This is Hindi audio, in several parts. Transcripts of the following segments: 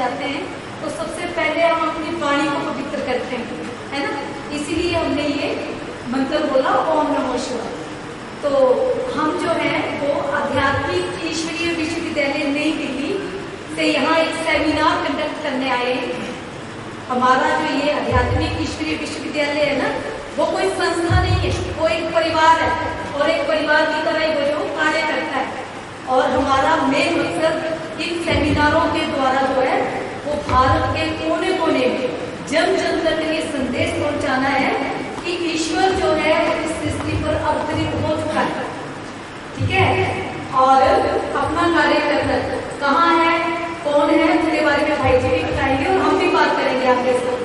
जाते हैं तो सबसे पहले हम अपनी वाणी को पवित्र करते हैं, है ना। इसीलिए हमने ये मंत्र बोला, ओम नमो शिवाय। तो हम जो है वो आध्यात्मिक ईश्वरीय विश्वविद्यालय नई दिल्ली से यहाँ एक सेमिनार कंडक्ट करने आए हैं। हमारा जो ये आध्यात्मिक ईश्वरीय विश्वविद्यालय है ना, वो कोई संस्था नहीं है, वो एक परिवार है और एक परिवार की तरह ही वो जो कार्य करता है। और हमारा मेन मकसद इन सेमिनारों के द्वारा जो है वो भारत के कोने कोने में जन जन तक ये संदेश पहुंचाना है कि ईश्वर जो है इस सृष्टि पर अवतरित हो चुका है, ठीक है। और अपना कार्य करना कहाँ है, कौन है, उसके बारे में भाई जी भी बताएंगे और हम भी बात करेंगे आपके साथ।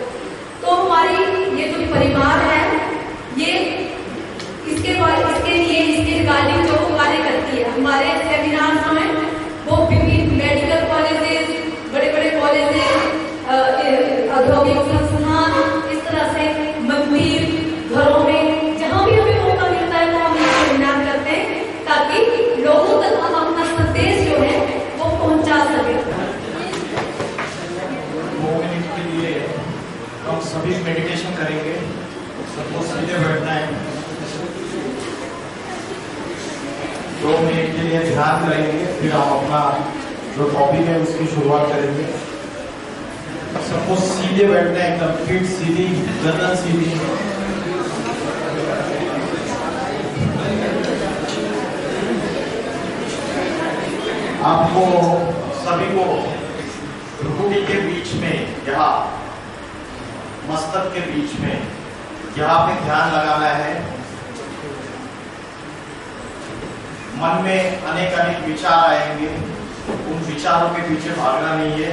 तो हमारी ये जो परिवार है ये इसके लिए इसके रिगार्डिंग जो कार्य करती है, हमारे सेमिनार जो है वो विभिन्न मेडिकल कॉलेजेस, बड़े बड़े कॉलेजेस, औद्योगिक संस्थान, इस तरह से मंदिर, घरों में जहाँ भी हमें मौका मिलता है तो हम ये सेमिनार करते हैं ताकि लोगों तक हम अपना संदेश जो है वो पहुंचा सके। 2 मिनट के लिए हम सभी मेडिटेशन करेंगे। सबको सीधे बैठना है। 2 मिनट के लिए ध्यान करेंगे, फिर हम अपना जो टॉपिक है उसकी शुरुआत करेंगे। सबको सीधे बैठना है, एकदम पीठ सीधी, गर्दन सीधी। आपको सभी को भ्रुकुटी के बीच में, यहाँ मस्तक के बीच में, यहाँ पे ध्यान लगाना है। मन में अनेक अनेक विचार आएंगे, उन विचारों के पीछे भागना नहीं है।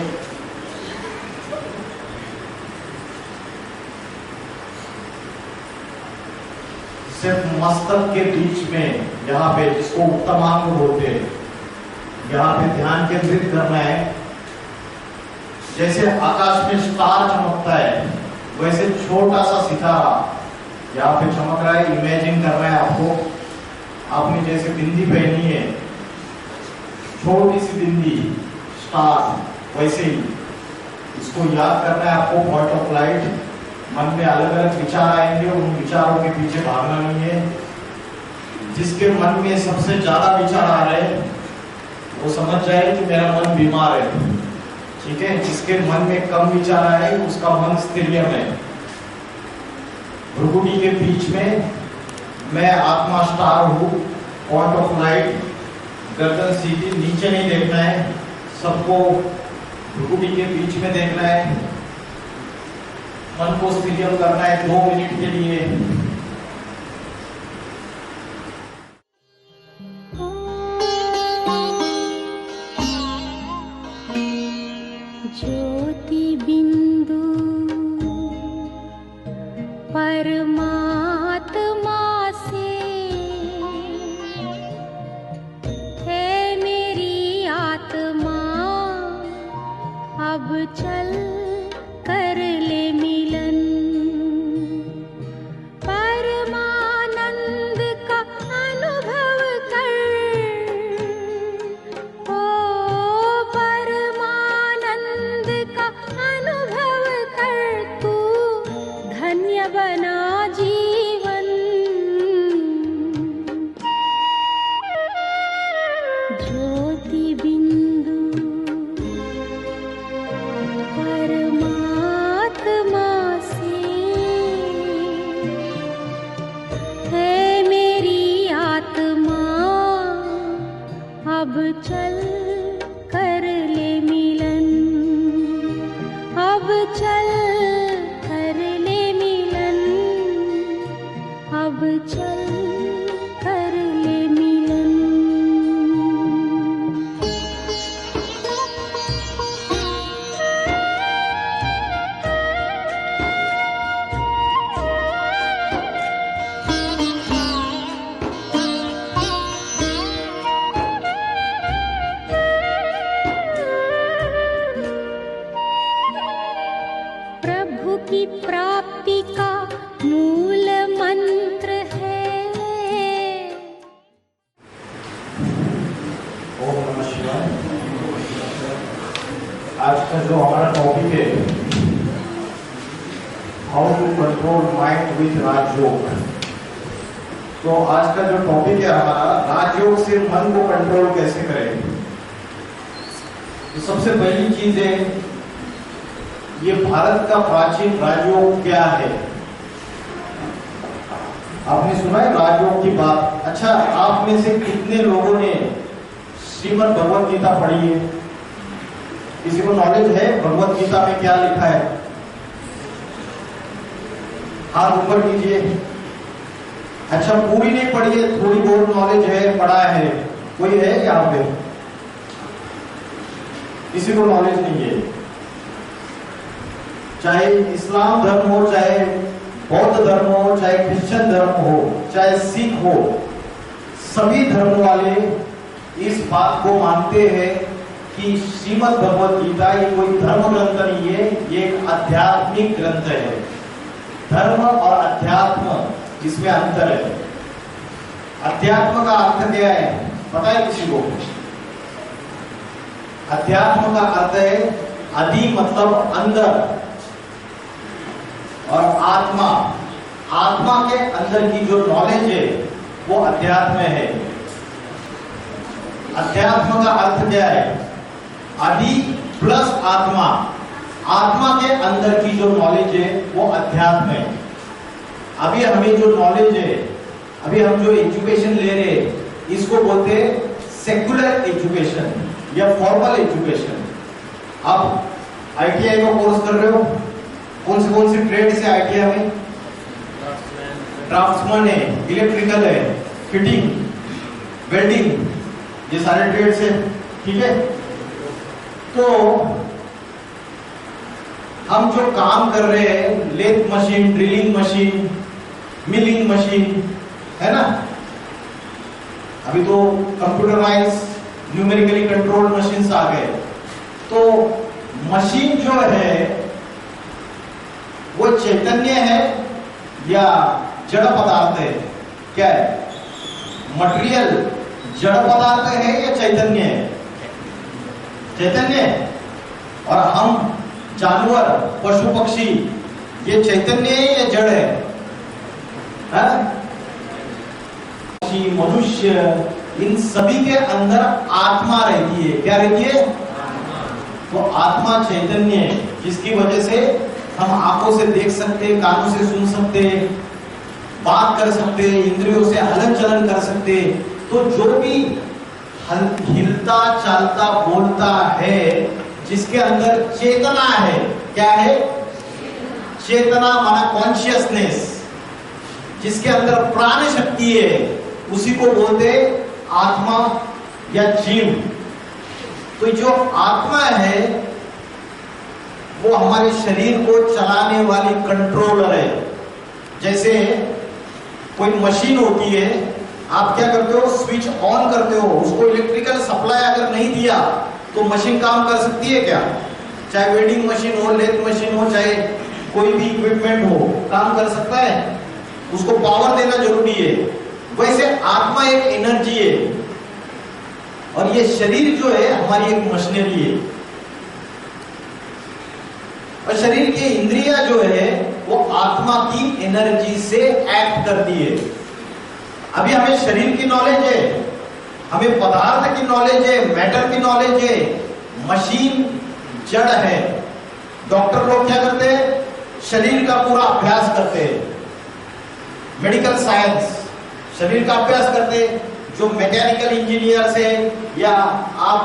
सिर्फ मस्तक के बीच में, यहाँ पे जिसको उत्तमांग बोलते हैं, यहाँ पे ध्यान केंद्रित करना है। जैसे आकाश में स्टार चमकता है वैसे छोटा सा सितारा यहाँ पे चमक रहा है। इमेजिन करना है आपको, आपने जैसे बिंदी पहनी है, छोटी सी बिंदी, स्टार, वैसे ही इसको याद करना है आपको। पॉइंट ऑफ लाइट, मन में अलग अलग विचार आएंगे, उन विचारों के पीछे भागना नहीं है। जिसके मन में सबसे ज्यादा विचार आ रहे हैं वो समझ जाए कि मेरा मन बीमार है, ठीक है। जिसके मन में कम विचार आए उसका मन स्थिरियम है। भ्रुकुटी के बीच में मैं आत्मा स्टार हूँ, पॉइंट ऑफ लाइट, गर्दन सीधी, नीचे नहीं देखना है, सबको भ्रुकुटी के बीच में देखना है। मन को स्थिरियम करना है 2 मिनट के लिए। ज्योति बिंदु परमात्मा से है मेरी आत्मा, अब चल कर ले मिलन। परमानंद का अनुभव कर, ओ परमानंद का अनुभव कर, तू धन्य बना जीवन। ज्योति बिंदु आज का जो हमारा टॉपिक है, how to control mind with Rajyoga. तो आज का जो टॉपिक है हमारा, राजयोग से मन को कंट्रोल कैसे करें। तो सबसे पहली चीज है, ये भारत का प्राचीन राजयोग क्या है। आपने सुना है राजयोग की बात। अच्छा, आप में से कितने लोगों ने श्रीमद् भगवत गीता पढ़ी है? किसी को नॉलेज है भगवत गीता में क्या लिखा है? हाथ ऊपर कीजिए। अच्छा, पूरी नहीं पढ़ी है, थोड़ी बहुत नॉलेज है, पढ़ा है, कोई है यहाँ पे? किसी को नॉलेज नहीं है। चाहे इस्लाम धर्म हो, चाहे बौद्ध धर्म हो, चाहे क्रिश्चियन धर्म हो, चाहे सिख हो, सभी धर्म वाले इस बात को मानते हैं कि श्रीमद् भगवत गीता ये कोई धर्म ग्रंथ नहीं है, ये एक आध्यात्मिक ग्रंथ है। धर्म और अध्यात्म इसमें अंतर है। अध्यात्म का अर्थ क्या है पता है किसी को? अध्यात्म का अर्थ है अधि मतलब अंदर, और आत्मा, आत्मा के अंदर की जो नॉलेज है वो अध्यात्म है। अध्यात्म का अर्थ क्या है? अधि प्लस आत्मा, आत्मा के अंदर की जो नॉलेज है वो अध्यात्म है। अभी हमें जो नॉलेज है, अभी हम जो एजुकेशन ले रहे हैं, इसको बोलते हैं सेक्युलर एजुकेशन या फॉर्मल एजुकेशन। आप आईटीआई का कोर्स कर रहे हो, कौन सी ट्रेड से आईटीआई में? ड्राफ्ट्समैन है, इलेक्ट्रिकल है, फिटिंग, वेल्डिंग, ये सारे ट्रेड से, ठीक है। तो हम जो काम कर रहे हैं, lathe machine, drilling machine, milling machine, है ना। अभी तो कंप्यूटराइज न्यूमेरिकली कंट्रोल मशीन्स आ गए। तो मशीन जो है वो चैतन्य है या जड़ पदार्थ है? क्या है? मटेरियल जड़ पदार्थ है या चैतन्य है? चैतन्य है। और हम जानवर, पशु पक्षी, ये चैतन्य है या जड़ है? मनुष्य, इन सभी के अंदर आत्मा रहती है। क्या रहती है? तो आत्मा चैतन्य है, जिसकी वजह से हम आंखों से देख सकते, कानों से सुन सकते, बात कर सकते, इंद्रियों से हलन चलन कर सकते। तो जो भी हिलता, चालता, बोलता है, जिसके अंदर चेतना है, क्या है? चेतना माना कॉन्शियसनेस, जिसके अंदर प्राण शक्ति है, उसी को बोलते आत्मा या जीव। तो जो आत्मा है वो हमारे शरीर को चलाने वाली कंट्रोलर है। जैसे कोई मशीन होती है, आप क्या करते हो? स्विच ऑन करते हो, उसको इलेक्ट्रिकल सप्लाई अगर नहीं दिया तो मशीन काम कर सकती है क्या? चाहे वेल्डिंग मशीन हो, लेथ मशीन हो, चाहे कोई भी इक्विपमेंट हो, काम कर सकता है? उसको पावर देना जरूरी है। वैसे आत्मा एक एनर्जी है, और ये शरीर जो है हमारी एक मशीनरी है। और शरीर की इंद्रियां जो है वो आत्मा की एनर्जी से एक्ट करती है। अभी हमें शरीर की नॉलेज है, हमें पदार्थ की नॉलेज है, मैटर की नॉलेज है, मशीन जड़ है। डॉक्टर लोग क्या करते हैं? शरीर का पूरा अभ्यास करते हैं। मेडिकल साइंस शरीर का अभ्यास करते हैं। जो मैकेनिकल इंजीनियर से, या आप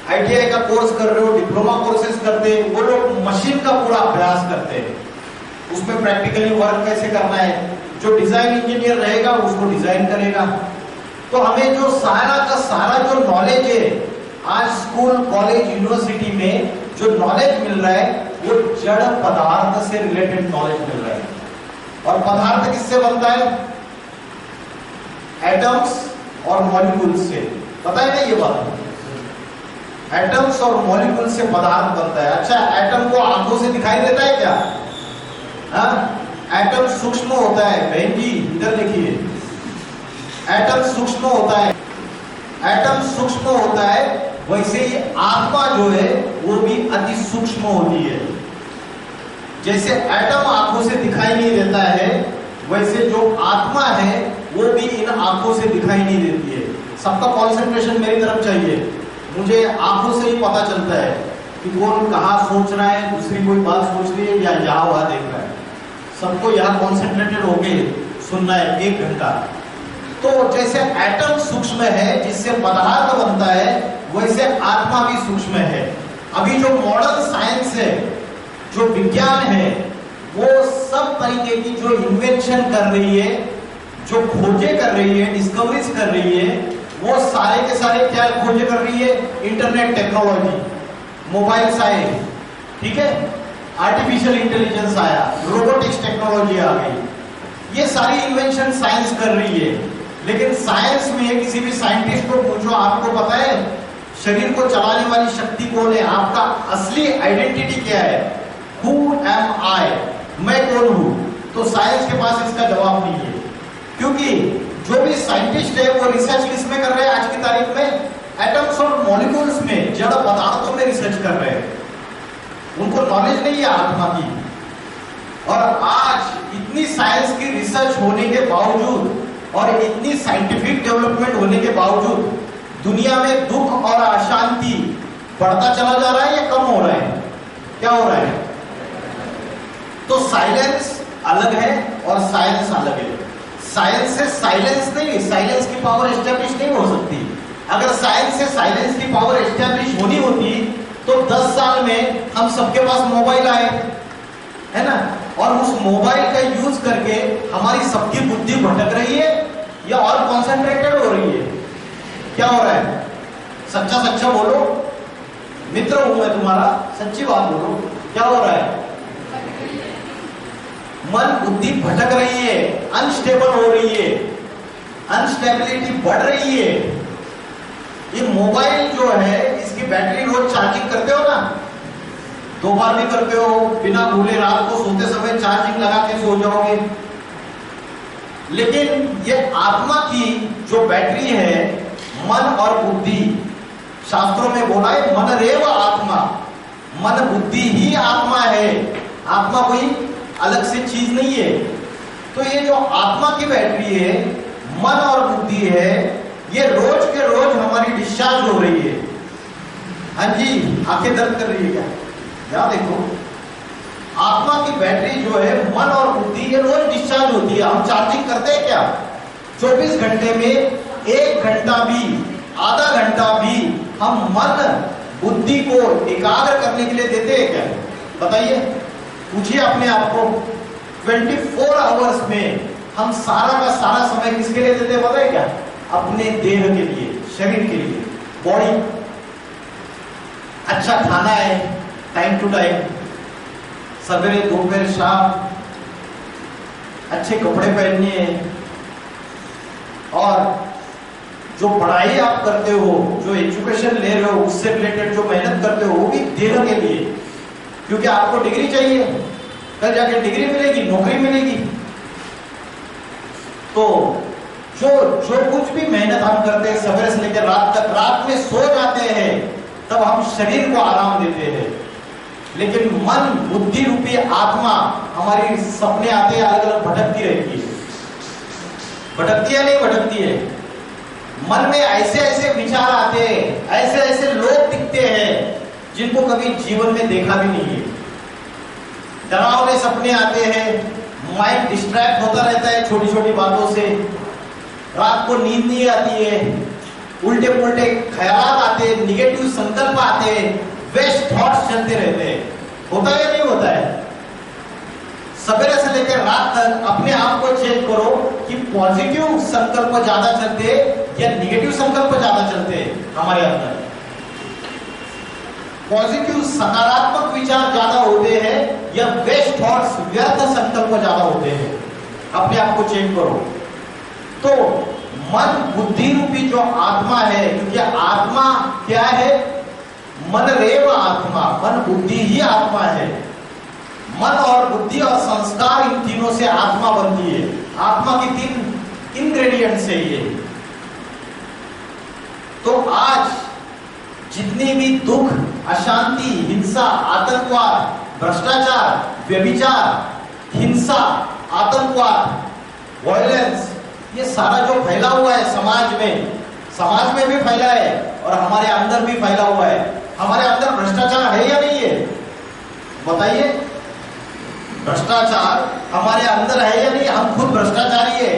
आईटीआई का कोर्स कर रहे हो, डिप्लोमा कोर्सेज करते हैं, वो लोग मशीन का पूरा अभ्यास करते हैं। उसमें प्रैक्टिकली वर्क कैसे करना है। जो डिजाइन इंजीनियर रहेगा उसको डिजाइन करेगा। तो हमें जो सारा का सारा जो नॉलेज है, आज स्कूल, कॉलेज, यूनिवर्सिटी में जो नॉलेज मिल रहा है वो जड़ पदार्थ से रिलेटेड नॉलेज मिल रहा है। और पदार्थ किससे बनता है? एटम्स और मॉलिक्यूल्स से। पता है ना ये बात? एटम्स और मॉलिक्यूल से पदार्थ बनता है। अच्छा, एटम को आंखों से दिखाई देता है क्या? एटम सूक्ष्म होता है। बहन जी इधर देखिए, एटम सूक्ष्म होता है। एटम सूक्ष्म होता है, वैसे ही आत्मा जो है वो भी अति सूक्ष्म होती है। जैसे एटम आंखों से दिखाई नहीं देता है, वैसे जो आत्मा है वो भी इन आंखों से दिखाई नहीं देती है। सबका कंसंट्रेशन मेरी तरफ चाहिए। मुझे आंखों से ही पता चलता है कि कौन कहाँ सोच रहा है, दूसरी कोई बात सोच रही है या यहाँ वहां देख रहा है। सबको यहाँ कॉन्सेंट्रेटेड होके सुनना है 1 घंटा। तो जैसे एटम सूक्ष्म है जिससे पदार्थ बनता है, वैसे आत्मा भी सूक्ष्म है। अभी जो मॉडर्न साइंस है, जो विज्ञान है, वो सब तरीके की जो इन्वेंशन कर रही है, जो खोजें कर रही है, डिस्कवरीज कर रही है, वो सारे के सारे क्या खोजें कर रही है? इंटरनेट टेक्नोलॉजी, मोबाइल आए, ठीक है, आर्टिफिशियल इंटेलिजेंस आया, रोबोटिक्स टेक्नोलॉजी आ गई। ये सारी इन्वेंशन साइंस कर रही है। लेकिन साइंस में किसी भी साइंटिस्ट को पूछो, आपको पता है शरीर को चलाने वाली शक्ति कौन है? आपका असली आइडेंटिटी क्या है? हु एम आई, मैं कौन हूं? तो साइंस के पास इसका जवाब नहीं है, क्योंकि जो भी साइंटिस्ट है वो रिसर्च किसमें कर रहे हैं? आज की तारीख में एटम्स और मॉलिक्यूल्स में, जड़ पदार्थों में रिसर्च कर रहे हैं। उनको नॉलेज नहीं है आत्मा की। और आज इतनी साइंस की रिसर्च होने के बावजूद और इतनी साइंटिफिक डेवलपमेंट होने के बावजूद दुनिया में दुख और अशांति बढ़ता चला जा रहा है या कम हो रहा है? क्या हो रहा है? तो साइलेंस अलग है और साइंस अलग है। साइंस से साइलेंस नहीं, साइलेंस की पावर एस्टेब्लिश नहीं हो सकती। अगर साइंस से साइलेंस की पावर एस्टेब्लिश होनी होती तो 10 साल में हम सबके पास मोबाइल आए, है ना? और उस मोबाइल का यूज करके हमारी सबकी बुद्धि भटक रही है या और कॉन्सेंट्रेटेड हो रही है? क्या हो रहा है? सच्चा सच्चा बोलो, मित्र हूं मैं तुम्हारा, सच्ची बात बोलो, क्या हो रहा है? मन बुद्धि भटक रही है, अनस्टेबल हो रही है, अनस्टेबिलिटी बढ़ रही है। ये मोबाइल जो है, इसकी बैटरी रोज चार्जिंग करते हो ना? 2 बार भी करते हो, बिना भूले रात को सोते समय चार्जिंग लगा के सो जाओगे। लेकिन ये आत्मा की जो बैटरी है, मन और बुद्धि, शास्त्रों में बोला है मन रेव आत्मा, मन बुद्धि ही आत्मा है। आत्मा कोई अलग से चीज नहीं है। तो ये जो आत्मा की बैटरी है, मन और बुद्धि है, ये रोज के रोज हमारी डिस्चार्ज हो रही है। हाँ जी, आंखें दर्द कर रही है क्या? या देखो, आत्मा की बैटरी जो है, मन और बुद्धि, ये रोज डिस्चार्ज होती है। हम चार्जिंग करते हैं क्या? 24 घंटे में 1 घंटा भी, आधा घंटा भी हम मन बुद्धि को एकाग्र करने के लिए देते हैं क्या? बताइए, पूछिए अपने आप को। 24 आवर्स में हम सारा का सारा समय किसके लिए देते हैं पता है क्या? अपने देह के लिए, शरीर के लिए, बॉडी। अच्छा खाना है टाइम टू टाइम, सवेरे दोपहर शाम, अच्छे कपड़े पहनने हैं, और जो पढ़ाई आप करते हो, जो एजुकेशन ले रहे हो, उससे रिलेटेड जो मेहनत करते हो, वो भी देह के लिए, क्योंकि आपको डिग्री चाहिए, कल जाके डिग्री मिलेगी, नौकरी मिलेगी। तो जो कुछ भी मेहनत हम करते हैं सवेरे से लेकर रात तक, रात में सो जाते हैं, तब हम शरीर को आराम देते हैं। लेकिन मन बुद्धि रूपी आत्मा हमारी सपने आते हैं, अलग अलग भटकती रहती है। भटकती है नहीं भटकती है? मन में ऐसे ऐसे विचार आते हैं, ऐसे ऐसे लोग दिखते हैं जिनको कभी जीवन में देखा भी नहीं है। डरावने सपने आते हैं, माइंड डिस्ट्रैक्ट होता रहता है छोटी छोटी बातों से, रात को नींद नहीं आती है, उल्टे पुल्टे ख्याल आते हैं, निगेटिव संकल्प आते हैं, वेस्ट थॉट्स चलते रहते हैं। होता है या नहीं होता है? सवेरे से लेकर रात तक अपने आप को चेक करो कि पॉजिटिव संकल्प ज्यादा चलते या निगेटिव संकल्प ज्यादा चलते हमारे अंदर। पॉजिटिव सकारात्मक विचार ज्यादा होते हैं या वेस्ट थॉट्स व्यर्थ संकल्प ज्यादा होते हैं? अपने आप को चेक करो। तो मन बुद्धि रूपी जो आत्मा है, क्योंकि आत्मा क्या है? मन रेव आत्मा, मन बुद्धि ही आत्मा है। मन और बुद्धि और संस्कार, इन तीनों से आत्मा बनती है। आत्मा की 3 इंग्रेडिएंट्स है ये। तो आज जितनी भी दुख, अशांति, हिंसा, आतंकवाद, भ्रष्टाचार, व्यभिचार, हिंसा, आतंकवाद, वायलेंस, ये सारा जो फैला हुआ है समाज में भी फैला है और हमारे अंदर भी फैला हुआ है। हमारे अंदर भ्रष्टाचार है या नहीं है? बताइए, भ्रष्टाचार हमारे अंदर है या नहीं? हम खुद भ्रष्टाचारी है।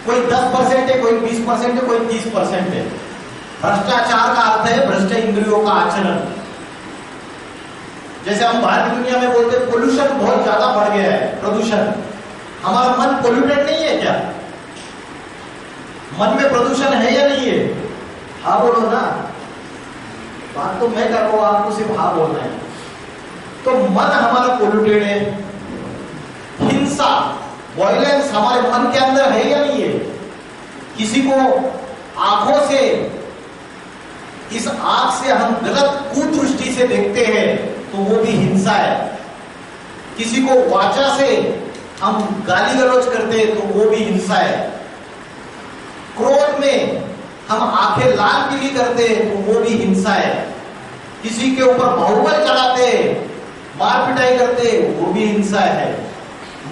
कोई 10% है, कोई 20% है, कोई 30% है। भ्रष्टाचार का अर्थ है भ्रष्ट इंद्रियों का आचरण। जैसे हम बाहर की दुनिया में बोलते हैं पोल्यूशन बहुत ज्यादा बढ़ गया है, प्रदूषण। हमारा मन पोल्यूटेड नहीं है क्या? मन में प्रदूषण है या नहीं है? हाँ बोलो ना, बात तो मैं कर रहा हूं, आपको सिर्फ हाँ बोलना है। तो मन हमारा पोल्यूटेड है। हिंसा, वायलेंस हमारे मन के अंदर है या नहीं है? किसी को आंखों से, इस आंख से हम गलत कुदृष्टि से देखते हैं तो वो भी हिंसा है। किसी को वाचा से हम गाली गलौज करते हैं तो वो भी हिंसा है। क्रोध में हम आंखें लाल पीली करते हैं तो वो भी हिंसा है। किसी के ऊपर बाहुबल चढ़ाते हैं, मार पिटाई करते हैं, वो भी हिंसा है।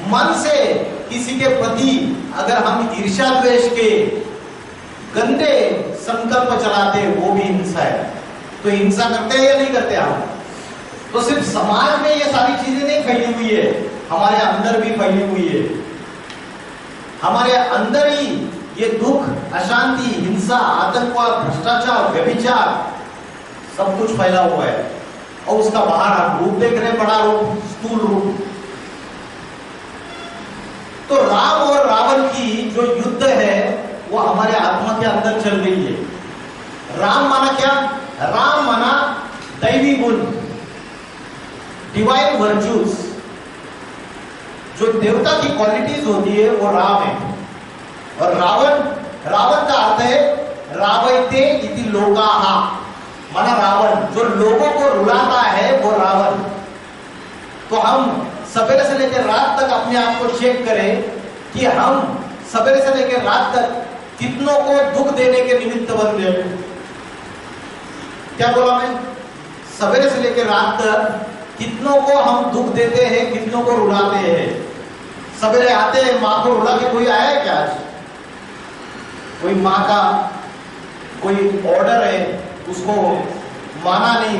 मन से किसी के प्रति अगर हम ईर्ष्या द्वेष के गंदे संकल्प चलाते हैं वो भी हिंसा है। तो हिंसा करते हैं या नहीं करते हम? तो सिर्फ समाज में ये सारी चीजें नहीं फैली हुई है, हमारे अंदर भी फैली हुई है। हमारे अंदर ही ये दुख, अशांति, हिंसा, आतंकवाद, भ्रष्टाचार, व्यभिचार सब कुछ फैला हुआ है। और उसका बाहर हम रूप देख रहे हैं, बड़ा रूप, स्थूल रूप। तो राम और रावण की जो युद्ध है वो हमारे आत्मा के अंदर चल रही है। राम माना क्या? राम माना दैवी गुण, डिवाइन वर्च्यूज, जो देवता की क्वालिटीज होती है वो राम है। और रावण, रावण का अर्थ है रावयते इति लोकाः, माना रावण, जो लोगों को रुलाता है वो रावण। तो हम सवेरे से लेकर रात तक अपने आप को चेक करें कि हम सवेरे से लेकर रात तक कितनों को दुख देने के निमित्त बन गए। क्या बोला मैं? सवेरे से लेकर रात तक कितनों को हम दुख देते हैं, कितनों को रुलाते हैं। सवेरे आते हैं, माँ को रुला के कोई आया है क्या आज? कोई माँ का कोई ऑर्डर है, उसको माना नहीं,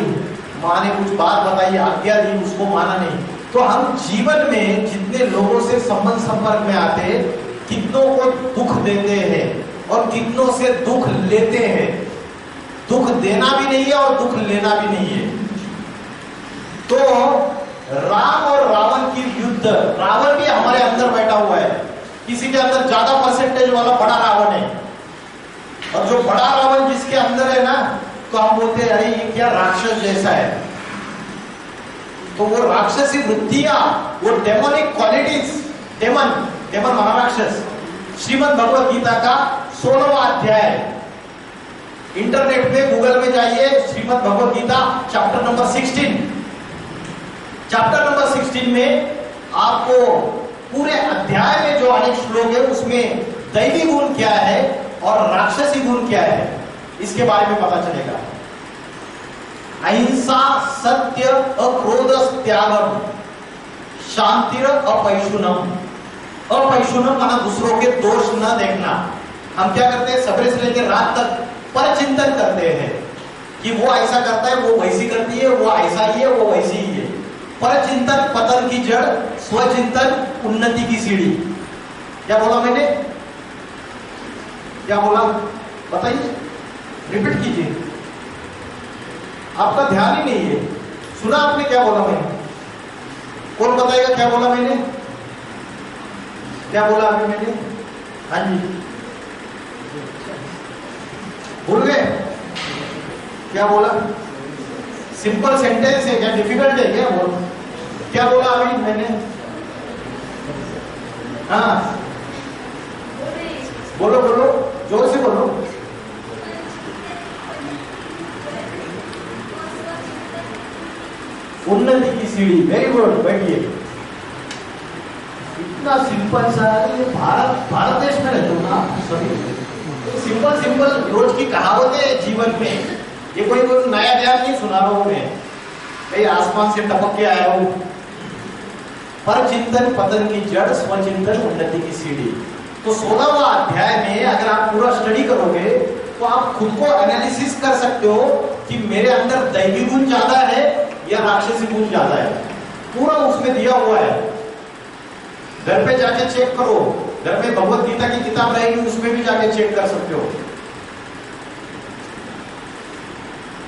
माँ ने कुछ बात बताई, आज्ञा दी, उसको माना नहीं। तो हम जीवन में जितने लोगों से संबंध संपर्क में आते, कितनों को दुख देते हैं और कितनों से दुख लेते हैं। दुख देना भी नहीं है और दुख लेना भी नहीं है। तो राम और रावण की युद्ध, रावण भी हमारे अंदर बैठा हुआ है। किसी के अंदर ज्यादा परसेंटेज वाला बड़ा रावण है, और जो बड़ा रावण जिसके अंदर है ना, तो हम बोलते हैं अरे ये क्या राक्षस जैसा है। तो वो राक्षसी वृत्तियां, वो डेमोनिक क्वालिटीज, डेमन माना राक्षस। श्रीमद् भगवत गीता का 16वां अध्याय, इंटरनेट पे गूगल में जाइए, Shrimad Bhagavad Gita chapter number 16। Chapter number 16 में आपको पूरे अध्याय में जो अनेक श्लोक है उसमें दैवी गुण क्या है और राक्षसी गुण क्या है, इसके बारे में पता चलेगा। अहिंसा, सत्य, अक्रोध, त्यागम, शांतिर, अपैशुनम। अपैशुनम माना दूसरों के दोष न देखना। हम क्या करते हैं? सवेरे से लेकर रात तक परचिंतन करते हैं कि वो ऐसा करता है, वो वैसी करती है, वो ऐसा ही है, वो वैसी ही है। परचिंतन पतन की जड़, स्वचिंतन उन्नति की सीढ़ी। क्या बोला मैंने? क्या बोला बताइए, रिपीट कीजिए। आपका ध्यान ही नहीं है। सुना आपने क्या बोला मैंने? कौन बताएगा क्या बोला मैंने? क्या बोला अभी मैंने? हाँ जी, भूल गए क्या बोला? सिंपल सेंटेंस है क्या? डिफिकल्ट है क्या? बोलो क्या बोला अभी मैंने? हाँ बोलो बोलो, जोर से बोलो। उन्नति की सीढ़ी। वेरी गुड, बैठिए। इतना सिंपल सा, ये भारत देश में रहते हो ना सभी। सिंपल रोज की कहावतें जीवन में, ये कोई नया ज्ञान नहीं सुना रहा हूं मैं, भाई आसमान से टपक के आया हूं। पर चिंतन पतन की जड़, स्वचिंतन उन्नति की सीढ़ी। तो 16वां अध्याय में अगर आप पूरा स्टडी करोगे तो आप खुद को एनालिसिस कर सकते हो कि मेरे अंदर दैवी गुण ज्यादा है या राक्षसी गुण ज्यादा है। पूरा उसमें दिया हुआ है, घर पे जाके चेक करो। घर में भगवत गीता की किताब रहेगी, उसमें भी जाके चेक कर सकते हो।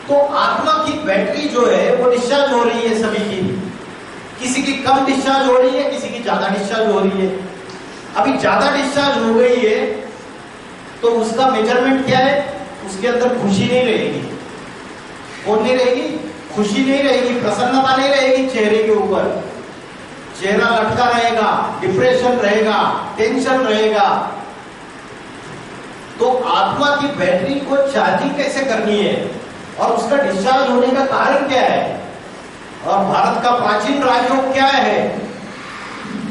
तो आत्मा की बैटरी जो है वो डिस्चार्ज हो रही है सभी की। किसी की कम डिस्चार्ज हो रही है, किसी की ज्यादा डिस्चार्ज हो रही है। अभी ज्यादा डिस्चार्ज हो गई है तो उसका मेजरमेंट क्या है? उसके अंदर खुशी नहीं रहेगी। कौन नहीं रहेगी? खुशी नहीं रहेगी, प्रसन्नता नहीं रहेगी चेहरे के ऊपर। चेहरा लटका रहेगा, डिप्रेशन रहेगा, टेंशन रहेगा। तो आत्मा की बैटरी को चार्जिंग कैसे करनी है और उसका डिस्चार्ज होने का कारण क्या है, और भारत का प्राचीन राजयोग क्या है,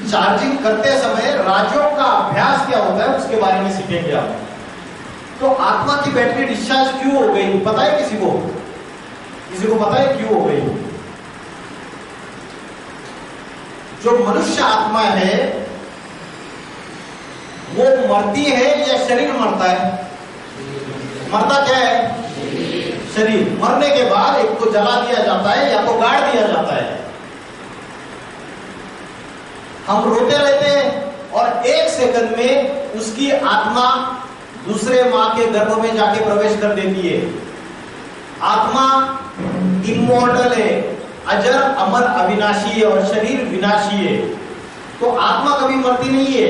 चार्जिंग करते समय राजयोग का अभ्यास क्या होता है, उसके बारे में सीखेंगे आप। तो आत्मा की बैटरी डिस्चार्ज क्यों हो गई, पता है किसी को? किसी को पता है क्यों हो गई? जो मनुष्य आत्मा है वो मरती है या शरीर मरता है? मरता क्या है? शरीर। मरने के बाद एक को जला दिया जाता है या तो गाड़ दिया जाता है। हम रोते रहते हैं और एक सेकंड में उसकी आत्मा दूसरे मां के गर्भ में जाके प्रवेश कर देती है। आत्मा इमॉर्टल है, अजर अमर अविनाशी है, और शरीर विनाशी है। तो आत्मा कभी मरती नहीं है।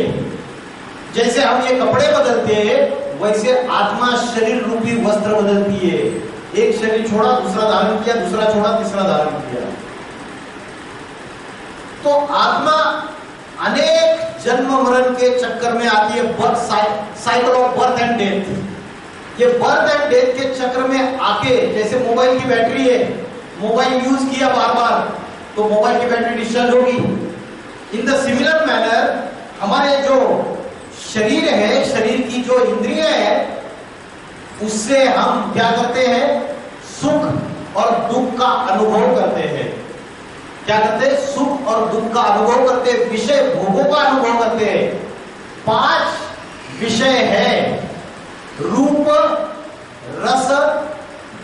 जैसे हम ये कपड़े बदलते हैं वैसे आत्मा शरीर रूपी वस्त्र बदलती है। एक शरीर छोड़ा दूसरा धारण किया, दूसरा छोड़ा तीसरा धारण किया। तो आत्मा अनेक जन्म मरण के चक्कर में आती है, birth cycle of birth and death. ये बर्थ एंड डेथ के चक्र में आके, जैसे मोबाइल की बैटरी है, मोबाइल यूज किया बार बार तो मोबाइल की बैटरी डिस्चार्ज होगी। इन द सिमिलर मैनर हमारे जो शरीर है, शरीर की जो इंद्रियां है, उससे हम क्या करते हैं? सुख और दुख का अनुभव करते हैं। क्या करते हैं? सुख और दुख का अनुभव करते हैं, विषय भोगों का अनुभव करते हैं। 5 विषय है: रूप, रस,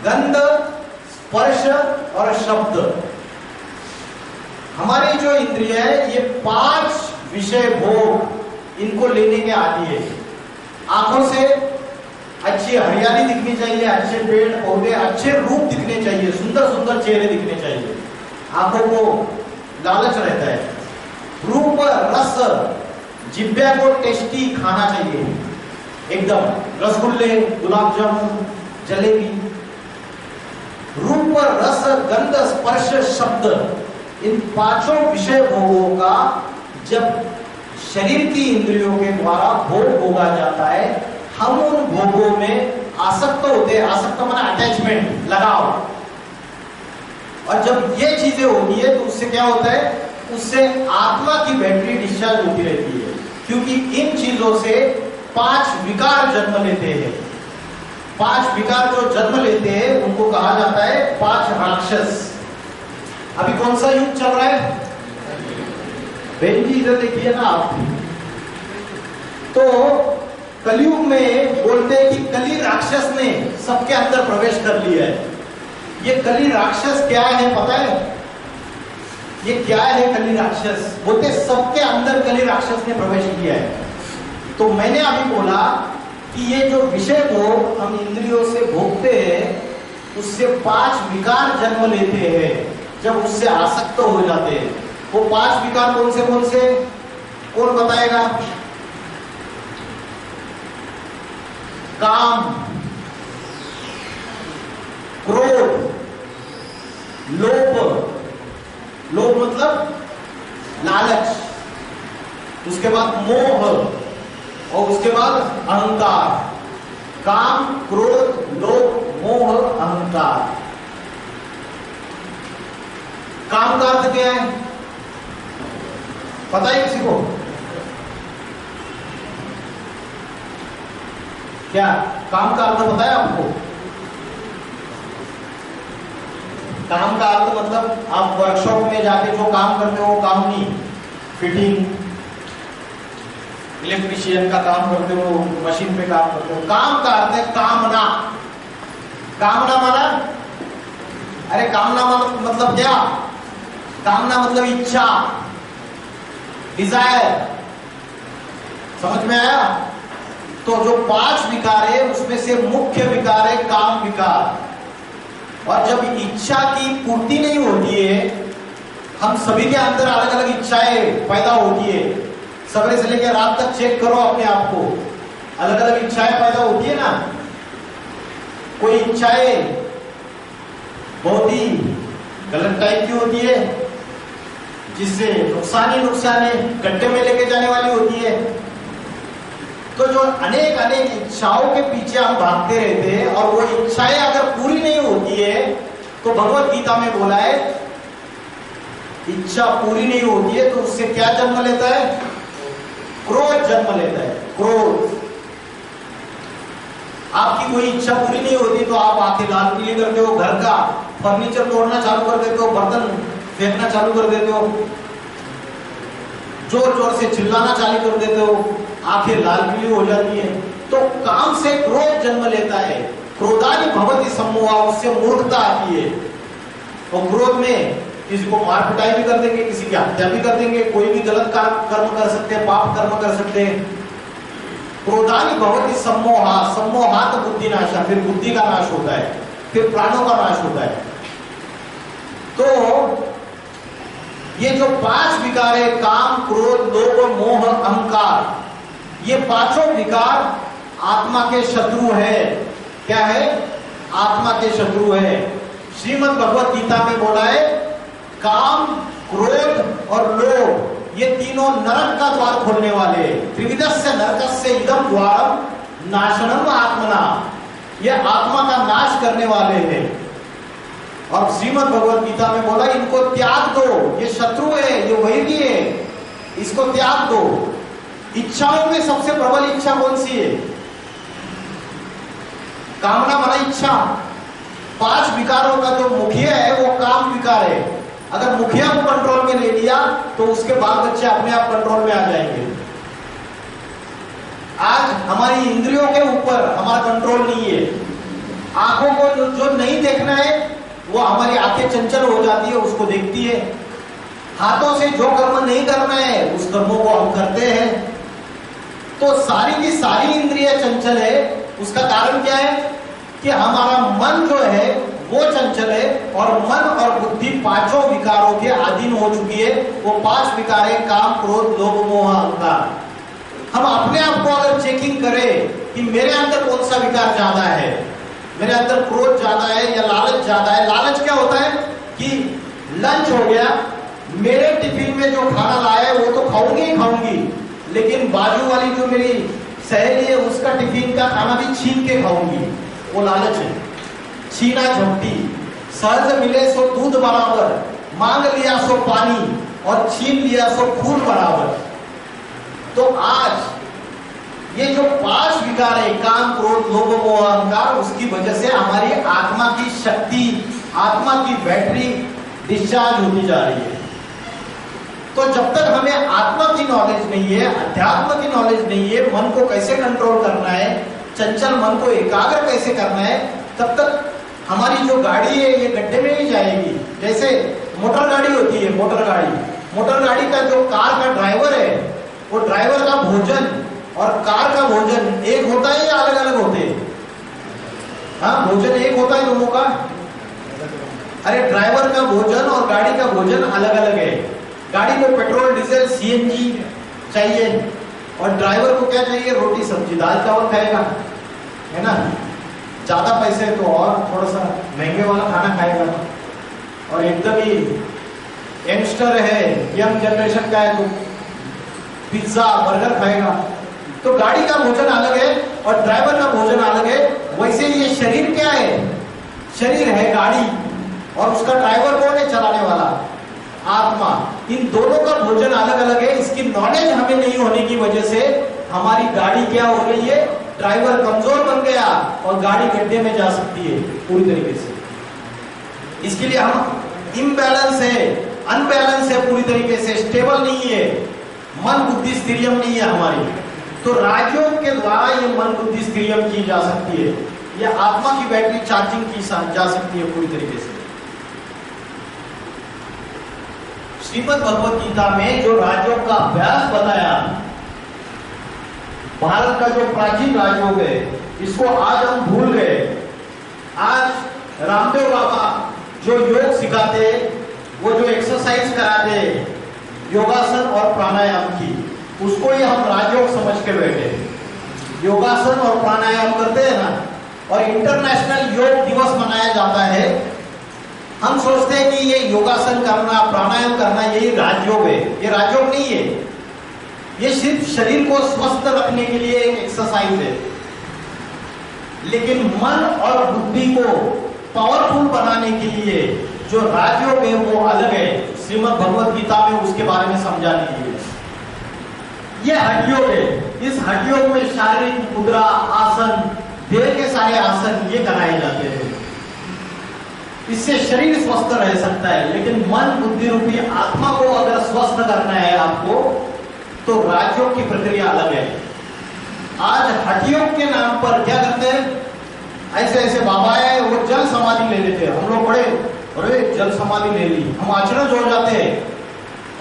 गंध, स्पर्श और शब्द। हमारी जो इंद्रिय है ये 5 विषय भोग इनको लेने के आती है। आंखों से अच्छी हरियाली दिखनी चाहिए, अच्छे पेड़ पौधे, अच्छे रूप दिखने चाहिए, सुंदर सुंदर चेहरे दिखने चाहिए। आंखों को लालच रहता है। रूप, रस, जिब्बे को टेस्टी खाना चाहिए एकदम, रसगुल्ले, गुलाब जामुन, जलेबी। रूप, रस, गंध, स्पर्श, शब्द, इन 5 विषय भोगों का जब शरीर की इंद्रियों के द्वारा भोग भोगा जाता है, हम उन भोगों में आसक्त होते हैं। आसक्त माना अटैचमेंट, लगाव। और जब ये चीजें होती है तो उससे क्या होता है? उससे आत्मा की बैटरी डिस्चार्ज होती रहती है, क्योंकि इन चीजों से 5 विकार जन्म लेते हैं। 5 विकार जो जन्म लेते हैं उनको कहा जाता है 5 राक्षस। अभी कौन सा युग चल रहा है? बहन जी इधर देखिए ना आप। तो कलयुग में बोलते हैं कि कली राक्षस ने सबके अंदर प्रवेश कर लिया है। ये कली राक्षस क्या है पता है? ये क्या है कली राक्षस? बोलते सबके अंदर कली राक्षस ने प्रवेश किया है। तो मैंने अभी बोला कि ये जो विषय को हम इंद्रियों से भोगते हैं उससे 5 विकार जन्म लेते हैं जब उससे आसक्त हो जाते हैं। वो 5 विकार कौन से? कौन बताएगा? काम, क्रोध, लोभ, लोभ मतलब लालच, उसके बाद मोह और उसके बाद अहंकार। काम, क्रोध, लोभ, मोह, अहंकार। काम का अर्थ क्या है पता है किसी को? क्या काम का अर्थ पता है आपको? काम का अर्थ मतलब आप वर्कशॉप में जाके जो काम करते हो वो काम नहीं, फिटिंग, इलेक्ट्रिशियन का काम करते हो, मशीन पे काम करते हो। काम का अर्थ है कामना। कामना माना, अरे कामना मतलब क्या? कामना मतलब इच्छा, डिजायर। समझ में आया? तो जो 5 विकार है उसमें से मुख्य विकार है काम विकार। और जब इच्छा की पूर्ति नहीं होती है, हम सभी के अंदर अलग अलग इच्छाएं पैदा होती है, सवेरे से लेकर रात तक चेक करो अपने आप को, अलग अलग इच्छाएं पैदा होती है ना। कोई इच्छाएं बहुत ही गलत टाइप की होती है, जिससे नुकसान ही नुकसान है, गड्ढे में लेके जाने वाली होती है। तो जो अनेक अनेक इच्छाओं के पीछे हम भागते रहते हैं और वो इच्छाएं अगर पूरी नहीं होती है, तो भगवत गीता में बोला है इच्छा पूरी नहीं होती है तो उससे क्या जन्म लेता है? क्रोध जन्म लेता है, क्रोध। आपकी कोई इच्छा पूरी नहीं होती तो आप आंखें लाल पीली करते हो, घर का फर्नीचर तोड़ना चालू कर देते हो, बर्तन फेंकना चालू कर देते हो, जोर जोर से चिल्लाना चालू कर देते हो, आंखें लाल पीली हो जाती है। तो काम से क्रोध जन्म लेता है। क्रोधानि भवति सम्मोहा, उससे मूर्खता आती है। और क्रोध में किसी को मार पिटाई भी कर देंगे, किसी की हत्या भी कर देंगे, कोई भी गलत कर्म कर सकते हैं, पाप कर्म कर सकते हैं। क्रोधानि भवति सम्मोहा, सम्मोहात बुद्धिनाशा, फिर बुद्धि का नाश होता है, फिर प्राणों का नाश होता है। तो ये जो 5 विकार है, काम, क्रोध, लोभ, मोह, अहंकार, ये 5 विकार आत्मा के शत्रु है। क्या है? आत्मा के शत्रु है। श्रीमद् भगवत गीता में बोला है काम, क्रोध और लोभ ये तीनों नरक का द्वार खोलने वाले। त्रिविधस्य नरकस्य इदं द्वारम नाशनम आत्मना, ये आत्मा का नाश करने वाले हैं। और श्रीमद् भगवत गीता में बोला इनको त्याग दो, ये शत्रु है, ये वैरी है, इसको त्याग दो। इच्छाओं में सबसे प्रबल इच्छा कौन सी है? कामना माना इच्छा। 5 विकारों का जो मुखिया है वो काम विकार है। अगर मुखिया को कंट्रोल में ले लिया तो उसके बाल बच्चे अपने आप कंट्रोल में आ जाएंगे। आज हमारी इंद्रियों के ऊपर हमारा कंट्रोल नहीं है। आंखों को जो नहीं देखना है वो हमारी आंखें चंचल हो जाती है, उसको देखती है। हाथों से जो कर्म नहीं करना है उस कर्मों को हम करते हैं। तो सारी की सारी इंद्रियां चंचल है। उसका कारण क्या है कि हमारा मन जो है वो चंचल है और मन और बुद्धि 5 विकारों के अधीन हो चुकी है। वो 5 विकार है काम, क्रोध, लोभ, मोह, अहंकार। हम अपने आप को अगर चेकिंग करें कि मेरे अंदर कौन सा विकार ज्यादा है, मेरे अंदर क्रोध ज्यादा है या लालच ज्यादा है। लालच क्या होता है कि लंच हो गया, मेरे टिफिन में जो खाना लाया है वो तो खाऊंगी ही खाऊंगी, लेकिन बाजू वाली जो मेरी सहेली है उसका टिफिन का खाना भी छीन के खाऊंगी, वो लालच है। छीना झपटी, सहज मिले सो दूध बराबर, मांग लिया सो पानी और छीन लिया सो खून बराबर। तो आज ये जो 5 विकार है काम, क्रोध, लोभ, मोह, अहंकार, उसकी वजह से हमारी आत्मा की शक्ति, आत्मा की बैटरी डिस्चार्ज होती जा रही है। तो जब तक हमें आत्मा की नॉलेज नहीं है, अध्यात्म की नॉलेज नहीं है, मन को कैसे कंट्रोल करना है, चंचल मन को एकाग्र कैसे करना है, तब तक हमारी जो गाड़ी है ये गड्ढे में ही जाएगी। जैसे मोटर गाड़ी होती है, मोटर गाड़ी का जो कार का ड्राइवर है, वो ड्राइवर का भोजन और कार का भोजन एक होता है या अलग अलग होते हैं? हाँ, भोजन एक होता है दोनों का। अरे ड्राइवर का भोजन और गाड़ी का भोजन अलग अलग है। गाड़ी को पेट्रोल, डीजल, सीएनजी चाहिए और ड्राइवर को क्या चाहिए? रोटी सब्जी, दाल चावल खाएगा, है ना। ज्यादा पैसे तो और थोड़ा सा महंगे वाला खाना खाएगा। और एकदम ही यंगस्टर है, यंग जनरेशन का है तो पिज्जा, बर्गर खाएगा। तो गाड़ी का भोजन अलग है और ड्राइवर का भोजन अलग है। वैसे ये शरीर क्या है? शरीर है गाड़ी और उसका ड्राइवर कौन है? चलाने वाला आत्मा। इन दोनों का भोजन अलग अलग है। इसकी नॉलेज हमें नहीं होने की वजह से हमारी गाड़ी क्या हो रही है? ड्राइवर कमजोर बन गया और गाड़ी गड्ढे में जा सकती है पूरी तरीके से। इसके लिए हम इम्बैलेंस है, अनबैलेंस है, पूरी तरीके से स्टेबल नहीं है, मन बुद्धि स्थिरियम नहीं है हमारी। तो राजयोग के द्वारा ये मन बुद्धि स्थिरियम की जा सकती है, ये आत्मा की बैटरी चार्जिंग की जा सकती है पूरी तरीके से। श्रीमद् भगवत गीता में जो राजयोग का अभ्यास बताया, भारत का जो प्राचीन राजयोग है, इसको आज हम भूल गए। आज रामदेव बाबा जो योग सिखाते, वो जो एक्सरसाइज कराते योगासन और प्राणायाम की, उसको ही हम राजयोग समझ के बैठे। योगासन और प्राणायाम करते हैं ना, और इंटरनेशनल योग दिवस मनाया जाता है, हम सोचते हैं कि ये योगासन करना, प्राणायाम करना, यही राजयोग है। ये राजयोग नहीं है, ये सिर्फ शरीर को स्वस्थ रखने के लिए एक एक्सरसाइज है। लेकिन मन और बुद्धि को पावरफुल बनाने के लिए जो राजयोग है वो अलग है। श्रीमद् भगवत गीता में उसके बारे में समझा लीजिए। ये हठयोग है। इस हठयोग में शारीरिक मुद्रा, आसन, देह के सारे आसन ये कराए जाते हैं। इससे शरीर स्वस्थ रह सकता है। लेकिन मन बुद्धि रूपी आत्मा को अगर स्वस्थ करना है आपको, तो राजयोग की प्रक्रिया अलग है। आज हठयोग के नाम पर क्या करते हैं, ऐसे ऐसे बाबा है, वो जल समाधि ले लेते हैं। हम लोग बड़े अरे जल समाधि ले ली, हम आश्चर्य हो जाते हैं।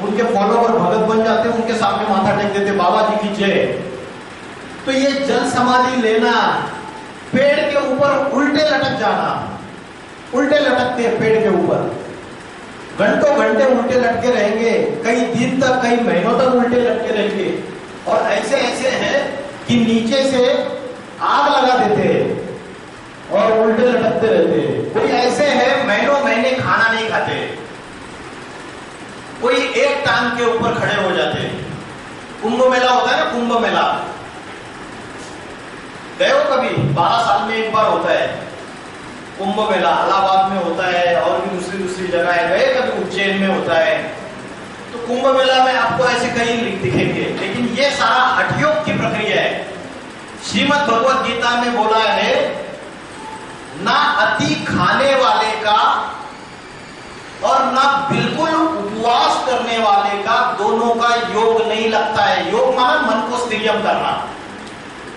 उनके फॉलोवर भगत बन जाते हैं, उनके सामने माथा टेक देते, बाबा जी की जय। तो ये जल समाधि लेना, पेड़ के ऊपर उल्टे लटक जाना, उल्टे लटकते हैं पेड़ के ऊपर, घंटों घंटे उल्टे लटके रहेंगे, कई दिन तक, कई महीनों तक उल्टे लटके रहेंगे। और ऐसे ऐसे हैं कि नीचे से आग लगा देते हैं और उल्टे लटकते रहते हैं। कोई ऐसे है महीनों महीने खाना नहीं खाते, कोई एक टांग के ऊपर खड़े हो जाते हैं। कुंभ मेला होता है ना, कुंभ मेला गए हो कभी? 12 साल में एक बार होता है कुंभ मेला। इलाहाबाद में होता है और भी दूसरी जगह है। गए कभी? उज्जैन में होता है। तो कुंभ मेला में आपको ऐसे कई दिखेंगे। लेकिन ये सारा हठयोग की प्रक्रिया है। श्रीमद् भगवत गीता में बोला है, ना अति खाने वाले का और ना बिल्कुल उपवास करने वाले का, दोनों का योग नहीं लगता है। योग माना मन को स्थिरियम करना,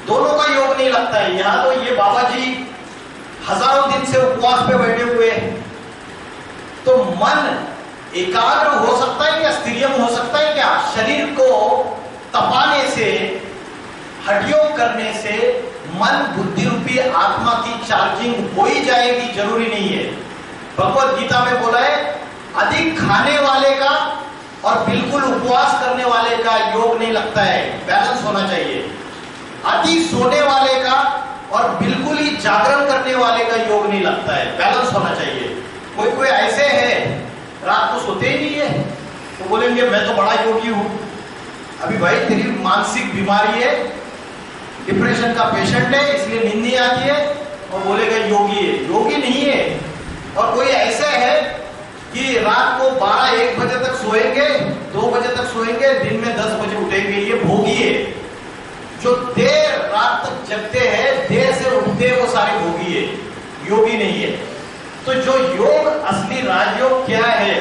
दोनों का योग नहीं लगता है। यहां तो ये बाबा जी हजारों दिन से उपवास पे बैठे हुए हैं, तो मन एकाग्र हो सकता है क्या? स्थिरियम हो सकता है क्या? शरीर को तपाने से, हठयोग करने से मन बुद्धि रूपी आत्मा की चार्जिंग हो ही जाएगी, जरूरी नहीं है। भगवत गीता में बोला है, अधिक खाने वाले का और बिल्कुल उपवास करने वाले का योग नहीं लगता है, बैलेंस होना चाहिए। अति सोने वाले का और बिल्कुल ही जागरण करने वाले का योग नहीं लगता है, बैलेंस होना चाहिए। कोई कोई ऐसे है रात को सोते ही नहीं है, तो बोलेंगे मैं तो बड़ा योगी हूं। अभी भाई तेरी मानसिक बीमारी है, डिप्रेशन का पेशेंट है, इसलिए नींद नहीं आती है, और बोलेगा योगी है। योगी नहीं है। और कोई ऐसा है कि रात को 12-1 बजे तक सोएंगे, 2 बजे तक सोएंगे, दिन में 10 बजे उठेंगे, ये भोगी है। जो देर रात तक जगते हैं, देर से उठते हैं, वो सारे भोगी है, योगी नहीं है। तो जो योग, असली राजयोग क्या है,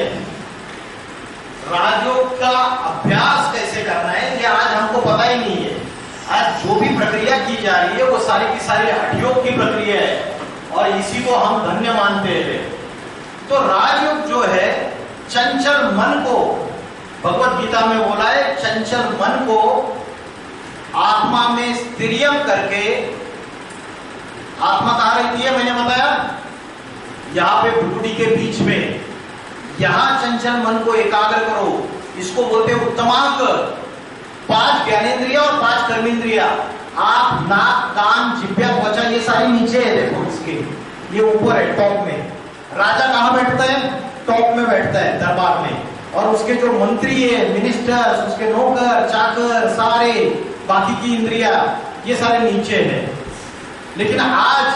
राजयोग का अभ्यास कैसे करना है, ये आज हमको पता ही नहीं है। आज जो भी प्रक्रिया की जा रही है वो सारी की सारी हठयोग की प्रक्रिया है, और इसी को हम धन्य मानते हैं। तो राजयोग जो है, चंचल मन को, भगवत गीता में बोला है, चंचल मन को आत्मा में स्थिरियम करके, आत्मा कहां रहती है मैंने बताया, यहां पे भ्रुकुटी के बीच में, यहां चंचल मन को एकाग्र करो। इसको बोलते हैं उत्तमांग। 5 ज्ञानेंद्रिय और 5 कर्मेंद्रिया, आंख, नाक, कान, जिह्वा, त्वचा, ये सारी नीचे है। देखो इसके, ये ऊपर है टॉप में। राजा कहां बैठता है? टॉप में बैठता है, दरबार में। और उसके जो मंत्री है, मिनिस्टर्स, उसके नौकर चाकर, सारे बाकी की इंद्रिया, ये सारे नीचे है। लेकिन आज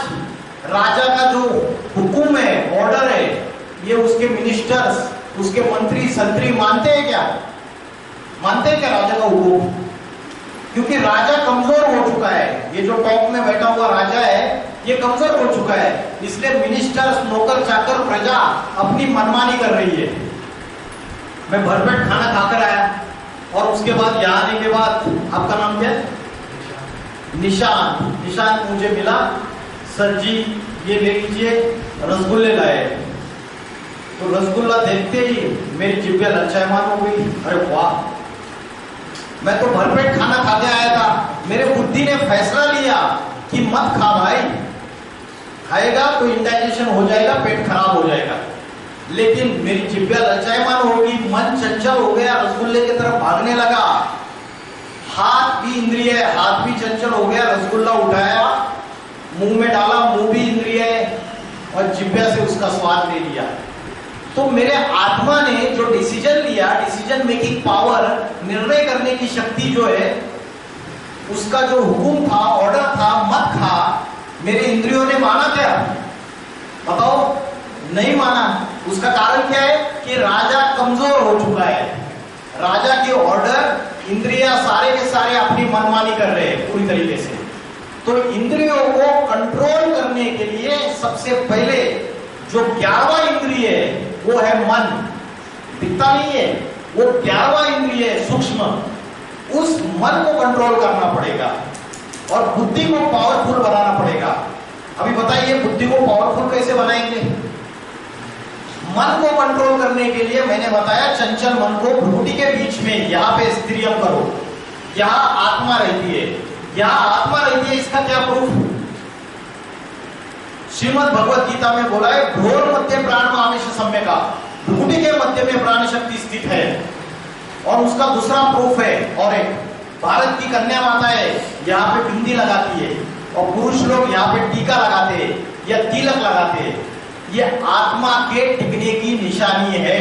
राजा का जो हुक्म है, ऑर्डर है, ये उसके मिनिस्टर्स, उसके मंत्री संतरी मानते हैं क्या? मानते हैं क्या राजा का हुक्म? क्योंकि राजा कमजोर हो चुका है। ये जो टॉप में बैठा हुआ राजा है, ये कमजोर हो चुका है, इसलिए मिनिस्टर्स, नौकर चाकर, प्रजा अपनी मनमानी कर रही है। मैं भरपेट खाना खाकर आया और उसके बाद यहाँ आने के बाद, आपका नाम क्या है? निशान मुझे मिला, सर जी ये ले लीजिए, रसगुल्ले लाए। तो रसगुल्ला देखते ही मेरी जिभ्या ललचायमान हो गई। अरे वाह, मैं तो भरपेट खाना खा के आया था, मेरे बुद्धि ने फैसला लिया कि मत खा भाई, खाएगा तो इंडाइजेशन हो जाएगा, पेट खराब हो जाएगा। लेकिन मेरी जिभ्या ललचायमान होगी, मन चंचल हो गया, रसगुल्ले की तरफ भागने लगा। हाथ भी इंद्रिय है, हाथ भी चंचल हो गया, रसगुल्ला उठाया, मुंह में डाला, मुंह भी इंद्रिय है, और जिभ्या से उसका स्वाद ले लिया। तो मेरे आत्मा ने जो डिसीजन लिया, डिसीजन मेकिंग पावर, निर्णय करने की शक्ति जो है, उसका जो हुक्म था, ऑर्डर था, मत खा, मेरे इंद्रियों ने माना क्या? बताओ, नहीं माना। उसका कारण क्या है कि राजा कमजोर हो चुका है। राजा के ऑर्डर इंद्रियां सारे के सारे अपनी मनमानी कर रहे हैं पूरी तरीके से। तो इंद्रियों को कंट्रोल करने के लिए सबसे पहले जो 11वां इंद्रिय है वो है मन। दिखता नहीं है, वो 11वां इंद्रिय है सूक्ष्म, उस मन को कंट्रोल करना पड़ेगा और बुद्धि को पावरफुल बनाना पड़ेगा। अभी बताइए बुद्धि को पावरफुल कैसे बनाएंगे? मन को कंट्रोल करने के लिए मैंने बताया, चंचल मन को भ्रूकुटी के बीच में यहाँ पे स्थिरियम करो। यहाँ आत्मा रहती है, यहाँ आत्मा रहती है। इसका क्या प्रूफ? श्रीमद् भगवत गीता में बोला है, भ्रूण मध्य प्राण में आवेश सम्य का, भ्रूकुटी के मध्य में प्राण शक्ति स्थित है। और उसका दूसरा प्रूफ है, और एक भारत की कन्या माता है, यहाँ पे बिंदी लगाती है, और पुरुष लोग यहाँ पे टीका लगाते हैं या तिलक लगाते हैं। ये आत्मा के टिकने की निशानी है।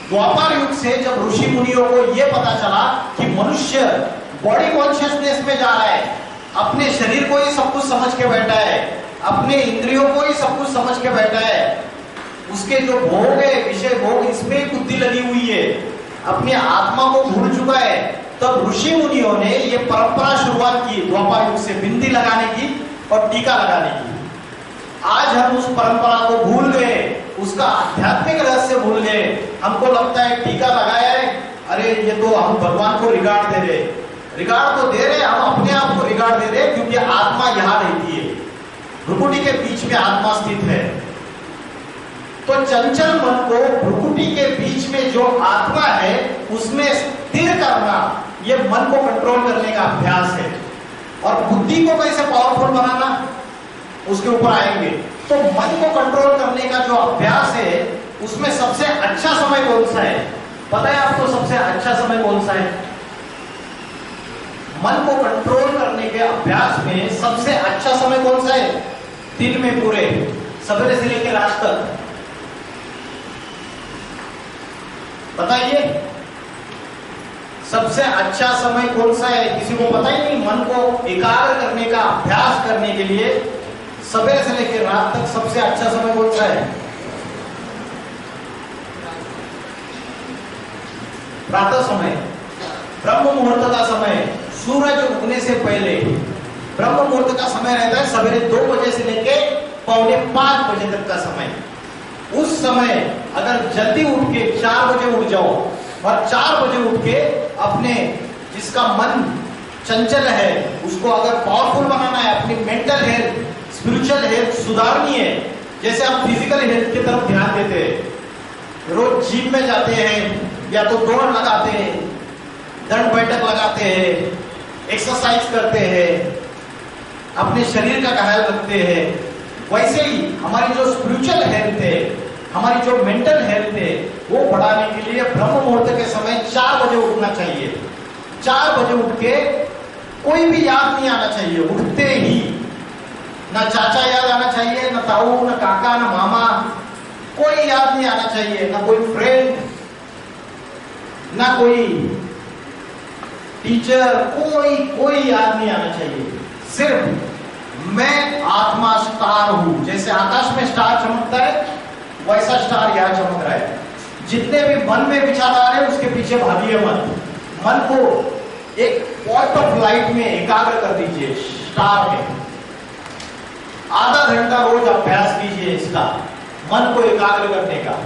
द्वापर युग से जब ऋषि मुनियों को यह पता चला कि मनुष्य बॉडी कॉन्शियसनेस में जा रहा है, अपने शरीर को ही सब कुछ समझ के बैठा है, अपने इंद्रियों को ही सब कुछ समझ के बैठा है, उसके जो भोग है, विषय भोग, इसमें बुद्धि लगी हुई है, अपनी आत्मा को भूल चुका है, तब ऋषि मुनियों ने ये परंपरा शुरुआत की द्वापर युग से, बिंदी लगाने की और टीका लगाने की। आज हम उस परंपरा को भूल गए, उसका आध्यात्मिक रहस्य भूल गए। हमको लगता है टीका लगाया है, अरे ये तो हम भगवान को रिगार्ड दे रहे, रिगार्ड तो दे रहे, हम अपने आप को रिगार्ड दे रहे, क्योंकि आत्मा यहाँ रहती है, भ्रूकुटी के बीच में आत्मा स्थित है। तो चंचल मन को भ्रूकुटी के बीच में जो आत्मा है उसमें स्थिर करना, ये मन को कंट्रोल करने का अभ्यास है। और बुद्धि को कैसे पावरफुल बनाना, उसके ऊपर आएंगे। तो मन को कंट्रोल करने का जो अभ्यास है, उसमें सबसे अच्छा समय कौन सा है? पता है आपको सबसे अच्छा समय कौन सा है? मन को कंट्रोल करने के अभ्यास में सबसे अच्छा समय कौन सा है? दिन में पूरे, सवेरे से लेकर रात तक। बताइए सबसे अच्छा समय कौन सा है? किसी को पता ही नहीं। मन को एकाग्र करने का अभ्यास करने के लिए सवेरे से लेकर रात तक सबसे अच्छा समय कौन सा है? प्रातः समय, ब्रह्म मुहूर्त का समय, सूरज उगने से पहले ब्रह्म मुहूर्त का समय रहता है, सवेरे 2 बजे से लेके 4:45 बजे तक का समय। उस समय अगर जल्दी उठ के 4 बजे उठ जाओ और 4 बजे उठ के अपने जिसका मन चंचल है उसको अगर पावरफुल बनाना है, अपनी मेंटल हेल्थ, स्पिरिचुअल हेल्थ सुधारनी है, जैसे आप फिजिकल हेल्थ की तरफ ध्यान देते हैं, रोज जिम में जाते हैं या तो दौड़ लगाते हैं, दंड बैठक लगाते हैं, एक्सरसाइज करते हैं, अपने शरीर का ख्याल रखते हैं, वैसे ही हमारी जो स्पिरिचुअल हेल्थ है, हमारी जो मेंटल हेल्थ है, वो बढ़ाने के लिए ब्रह्म मुहूर्त के समय 4 बजे उठना चाहिए। 4 बजे उठ के कोई भी याद नहीं आना चाहिए, उठते ही ना चाचा याद आना चाहिए, ना ताऊ, ना काका, ना मामा, कोई याद नहीं आना चाहिए, ना कोई फ्रेंड, ना कोई टीचर, कोई याद नहीं आना चाहिए। सिर्फ मैं आत्मा स्टार हूं, जैसे आकाश में स्टार चमकता है वैसा स्टार यहां चमक रहा है। जितने भी मन में विचार आ रहे हैं उसके पीछे भागिए मत, मन को एक पॉइंट ऑफ लाइट में एकाग्र कर दीजिए, स्टार में। आधा घंटा रोज अभ्यास कीजिए इसका, मन को एकाग्र करने का।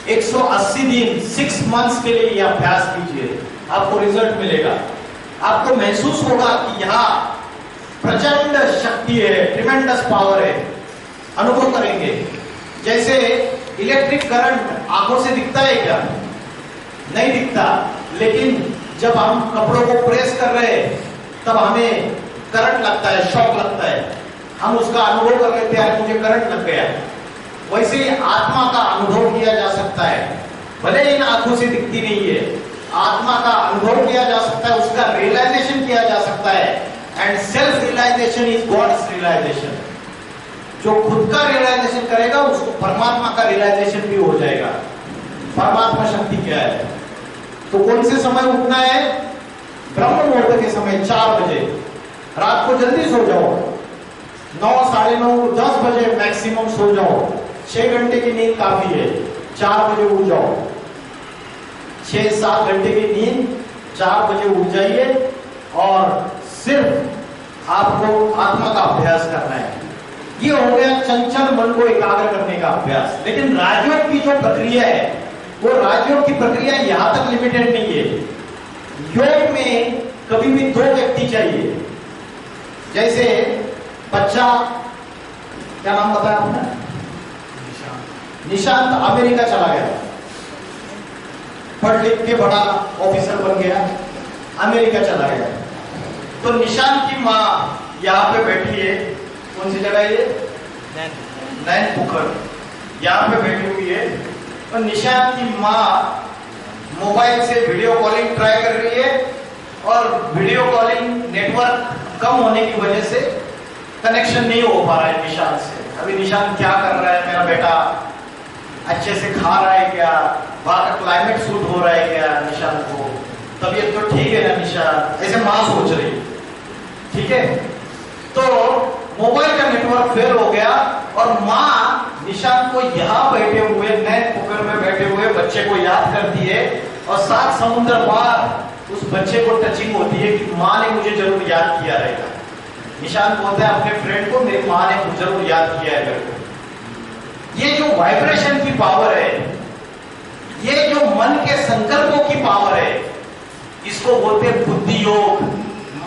180 दिन 6 मंथ्स के लिए यह अभ्यास कीजिए, आपको रिजल्ट मिलेगा। आपको महसूस होगा कि यहाँ प्रचंड शक्ति है, ट्रिमेंडस पावर है, अनुभव करेंगे। जैसे इलेक्ट्रिक करंट आंखों से दिखता है क्या? नहीं दिखता, लेकिन जब हम कपड़ों को प्रेस कर रहे हैं तब हमें करंट लगता है, शॉक लगता है, हम उसका अनुभव कर लेते हैं, मुझे करंट लग गया। वैसे ही आत्मा का अनुभव किया जा सकता है, भले इन आंखों से दिखती नहीं है, आत्मा का अनुभव किया जा सकता है, उसका रियलाइजेशन किया जा सकता है। And self realisation is god's realisation. जो खुद का रियलाइजेशन करेगा उसको परमात्मा का रियलाइजेशन भी हो जाएगा। परमात्मा शक्ति क्या है? तो कौन से समय उठना है? ब्रह्म मुहूर्त के समय 4 बजे। रात को जल्दी सो जाओ, 9, साढ़े 9, 10 बजे मैक्सिमम सो जाओ। 6 घंटे की नींद काफी है, 4 बजे उठ जाओ। 6-7 घंटे की नींद, 4 बजे उठ जाइए और सिर्फ आपको आत्मा का अभ्यास करना है। ये हो गया चंचल मन को एकाग्र करने का अभ्यास। लेकिन राजयोग की जो प्रक्रिया है, वो राजयोग की प्रक्रिया यहां तक लिमिटेड नहीं है। योग में कभी भी 2 व्यक्ति चाहिए। जैसे बच्चा, क्या नाम बताया आपने? निशांत अमेरिका चला गया, पढ़ लिख के बड़ा ऑफिसर बन गया, अमेरिका चला गया। तो निशांत की माँ यहाँ पे बैठी है, कौन सी जगह ये? नैनपुखर, यहाँ पे बैठी हुई है। और निशांत की माँ मोबाइल से वीडियो कॉलिंग ट्राई कर रही है और वीडियो कॉलिंग नेटवर्क कम होने की वजह से कनेक्शन नहीं हो पा रहा है निशांत से। अभी निशांत क्या कर रहा है? मेरा बेटा अच्छे से खा रहा है क्या? वहां का क्लाइमेट सूट हो रहा है क्या निशांत को? तबीयत तो ठीक है ना निशांत? ऐसे माँ सोच रही, ठीक है। तो मोबाइल का नेटवर्क फेल हो गया और माँ निशांत को यहाँ बैठे हुए नैनपुखर में बैठे हुए बच्चे को याद करती है और 7 समुद्र पार उस बच्चे को टचिंग होती है कि माँ ने मुझे जरूर याद किया रहेगा। निशांत बोलता है अपने फ्रेंड को, मेरी माँ ने मुझे जरूर याद किया है मेरे को। ये जो वाइब्रेशन की पावर है, ये जो मन के संकल्पों की पावर है, इसको बोलते हैं बुद्धि योग।